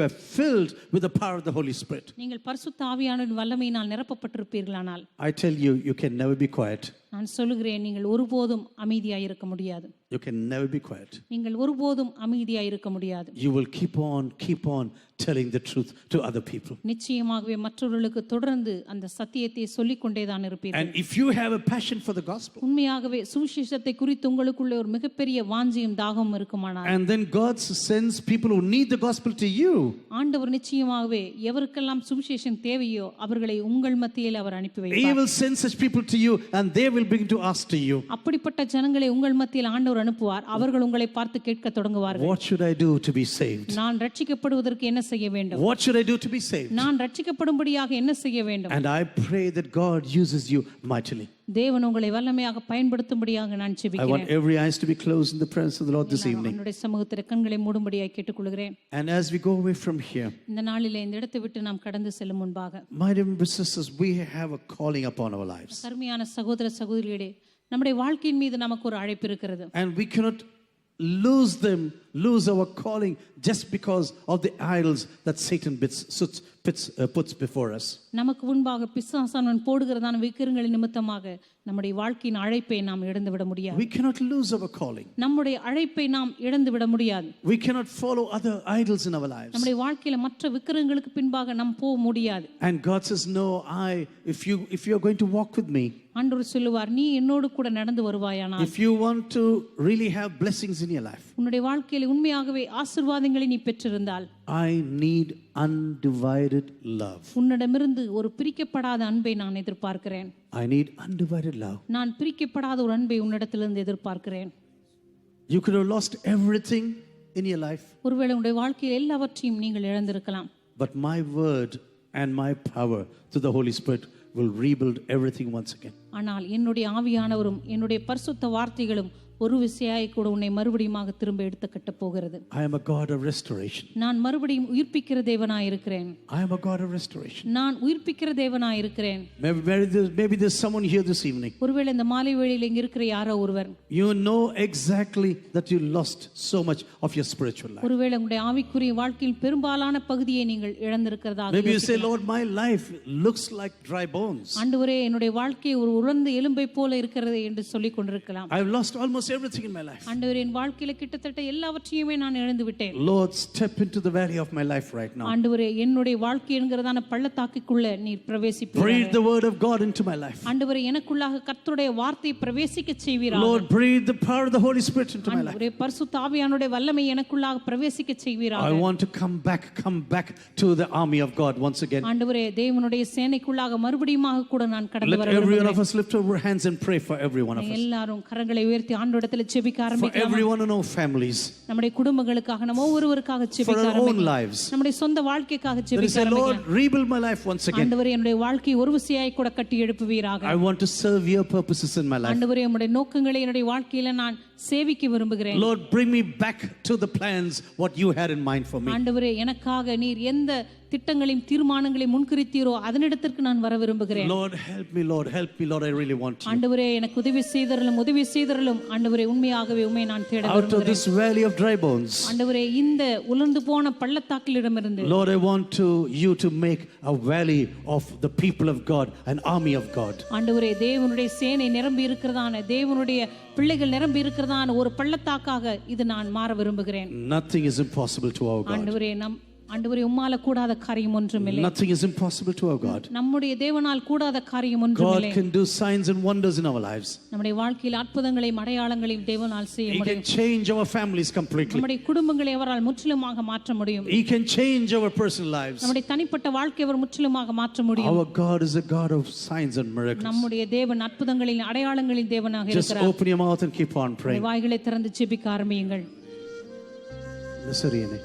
are filled with the power of the Holy Spirit, நீங்கள் பரிசுத்த ஆவியானவரின் வல்லமையினால் நிரப்பப்பட்டிருப்பீர்களானால், I tell you, you can never be quiet. நான் சொல்லுகிறேன், நீங்கள் ஒருபோதும் அமைதியாய் இருக்க முடியாது. You can never be quiet. நீங்கள் ஒருபோதும் அமைதியாய் இருக்க முடியாது. You will keep on telling the truth to other people. நிச்சயமாகவே மற்றவர்களுக்கு தொடர்ந்து அந்த சத்தியத்தை சொல்லிக் கொண்டே தான் இருப்பீர்கள். And if you have a passion for the gospel, உண்மையாகவே சுவிசேஷத்தை குறித்து உங்களுக்குள்ள ஒரு மிகப்பெரிய வாஞ்சியும் தாகமும் இருக்குமானால், and then God sends people who need the gospel to you, ஆண்டவர் நிச்சயமாகவே எவருக்கெல்லாம் சுவிசேஷம் தேவையோ அவர்களை உங்கள் மத்தியில் அவர் அனுப்பி He வைப்பார். will send such people to you, and they will begin to ask to you, அப்படிப்பட்ட ஜனங்களை உங்கள் மத்தியில் ஆண்டவர் அனுப்புவார். அவர்கள் உங்களை பார்த்து கேட்க தொடங்குவார்கள், what should I do to be saved? நான் ரட்சிக்கப்படுவதற்கு என்ன செய்ய வேண்டும்? What should I do to be saved? நான் ரட்சிக்கப்படும்படியாக என்ன செய்ய வேண்டும்? And I pray that God uses you mightily. தேவன் உங்களை வல்லமையாக பயன்படுத்தும்படியாக நான் I ஜெபிக்கிறேன். want every eyes to be closed in the presence of the Lord this evening. என்னுடைய சமூகத்தில் கண்களை மூடும்படியாக கேட்டுக்கொள்கிறேன். And as we go away from here, இந்த நாளிலே இந்த இடத்தை விட்டு நாம் கடந்து செல்லும் முன்பாக, my dear sisters, we have a calling upon our lives. கருமையான சகோதர சகோதரிகளே, நம்முடைய வாழ்க்கையின் மீது நமக்கு ஒரு அழைப்பு இருக்கிறது. And we cannot lose our calling just because of the idols that Satan puts before us. நமக்கு முன்பாக பிசாசானவன் போடுகிறதான விக்கிரங்களின் நிமித்தமாக நம்முடைய வாழ்க்கையின் அழைப்பை நாம் இழந்து விட முடியாது. We cannot lose our calling. நம்முடைய அழைப்பை நாம் இழந்து விட முடியாது. We cannot follow other idols in our lives. நம்முடைய வாழ்க்கையில மற்ற விக்கிரங்களுக்கு பின்பாக நாம் போக முடியாது. And God says, no, if you are going to walk with me, ஆண்டவர் சொல்லுவார், நீ என்னோடு கூட நடந்து வருவாயானால், if you want to really have blessings in your life, உன்னுடைய வாழ்க்கையில உண்மையாகவே ஆசீர்வாதங்களை நீ பெற்றிருந்தால், I need undivided love. உன்னிடமிருந்து ஒரு பிரிக்கப்படாத அன்பை நான் எதிர்பார்க்கிறேன். I need undivided love. நான் பிரிக்கப்படாத ஒரு அன்பை உன்னிடத்திலிருந்து எதிர்பார்க்கிறேன். You could have lost everything in your life, ஒருவேளை உங்களுடைய வாழ்க்கையில் எல்லாவற்றையும் நீங்கள் இழந்திருக்கலாம். but my word and my power through the Holy Spirit will rebuild everything once again. ஆனால் என்னுடைய ஆவியானவரும் என்னுடைய பரிசுத்த வார்த்தைகளும் ஒரு விசையாய் கூட உன்னை மறுபடியுமாக திரும்ப எடுத்து கட்ட போகிறது. I am a God of restoration. நான் மறுபடியும் உயிர்ப்பிக்கிற தேவனாய் இருக்கிறேன். I am a God of restoration. நான் உயிர்ப்பிக்கிற தேவனாய் இருக்கிறேன். Maybe there's someone here this evening. ஒருவேளை இந்த மாலை வேளையில் இங்க இருக்கிற யாரோ ஒருவர், You know exactly that you lost so much of your spiritual life. ஒருவேளை உங்களுடைய ஆவிக்குரிய வாழ்க்கையில் பெரும்பாலான பகுதியை நீங்கள் இழந்திருக்கிறதாக Maybe you say, Lord, my life looks like dry bones. ஆண்டவரே, என்னுடைய வாழ்க்கை ஒரு உலர்ந்த எலும்பை போல இருக்கிறது என்று சொல்லிக் கொண்டிருக்கலாம். I've lost almost everything in my life. ஆண்டவரே, என் வாழ்க்கையில கிட்டத்தட்ட எல்லாவற்றையுமே நான் இழந்து விட்டேன். Lord, step into the valley of my life right now. ஆண்டவரே, என்னுடைய வாழ்க்கை என்கிறதான பள்ளத்தாக்குக்குள்ள நீர் பிரவேசிப்பீராக. Breathe the word of God into my life. ஆண்டவரே, எனக்குள்ளாக கர்த்தருடைய வார்த்தையை பிரவேசிக்க செய்வீராக. Lord, breathe the power of the Holy Spirit into my life. ஆண்டவரே, பரிசுத்த ஆவியானவருடைய வல்லமை எனக்குள்ளாக பிரவேசிக்க செய்வீராக. I want to come back to the army of God once again. ஆண்டவரே, தேவனுடைய சேனைக்குள்ளாக மறுபடியுமாக கூட நான் கடந்து வர Let every one விரும்புகிறேன். of us lift our hands and pray for every one of us. எல்லாரும் கரங்களை உயர்த்தி ஆண்டவரிடத்தில் ஜெபிக்க For ஆரம்பிக்கலாம். everyone in our families. நம்முடைய குடும்பங்களுக்காக, நம்ம ஒவ்வொருவருக்காக For ஜெபிக்க our own ஆரம்பிக்கலாம். lives. நம்முடைய சொந்த வாழ்க்கைக்காக Let us ஜெபிக்க say, Lord, ஆரம்பிக்கலாம். rebuild my life once again. ஆண்டவரே, என்னுடைய வாழ்க்கையை ஒரு விசையாய் கூட கட்டி எழுப்புவீராக. I want to serve your purposes in my life. ஆண்டவரே, உம்முடைய நோக்கங்களை என்னுடைய வாழ்க்கையில நான் சேவிக்க விரும்புகிறேன். Lord, bring me back to the plans what you had in mind for me. ஆண்டவரே, எனக்காக நீர் எந்த திட்டங்களையும் தீர்மானங்களையும் முன்குறித்தீரோ அதனிடத்திற்கு நான் வர விரும்புகிறேன். Lord, help me, Lord, I really want you. ஆண்டவரே, எனக்கு உதவி செய்தருளும். ஆண்டவரே, உண்மையாகவே உம்மை நான் தேட Out of விரும்புகிறேன். this valley of dry bones, ஆண்டவரே, இந்த உலர்ந்து போன பள்ளத்தாக்கிலிடமிருந்து Lord, I want you to make a valley of the people of God, an army of God. ஆண்டவரே, தேவனுடைய சேனை நிரம்பி இருக்கிறதான, தேவனுடைய பிள்ளைகள் நிரம்பி இருக்கிறதான ஒரு பள்ளத்தாக்காக இது நான் மாற விரும்புகிறேன். Nothing is impossible to our God. ஆண்டவரே, உம்மால கூடாத காரியம் ஒன்றுமில்லை. Nothing is impossible to our God. நம்முடைய தேவனால் கூடாத காரியம் ஒன்றுமில்லை. God can do signs and wonders in our lives. நம்முடைய வாழ்க்கையில் அற்புதங்களையும் அடையாளங்களையும் தேவனால் செய்ய He முடியும். can change our families completely. நம்முடைய குடும்பங்களை அவரால் முற்றிலுமாக மாற்ற முடியும். He can change our personal lives. நம்முடைய தனிப்பட்ட வாழ்க்கையை அவர் முற்றிலுமாக மாற்ற முடியும். Our God is a God of signs and miracles. நம்முடைய தேவன் அற்புதங்களின் அடையாளங்களின் தேவனாக Just இருக்கிறார். open your mouth and keep on praying. வாய்களை திறந்து ஜெபிக்க ஆரம்பியுங்கள். Nasariyane.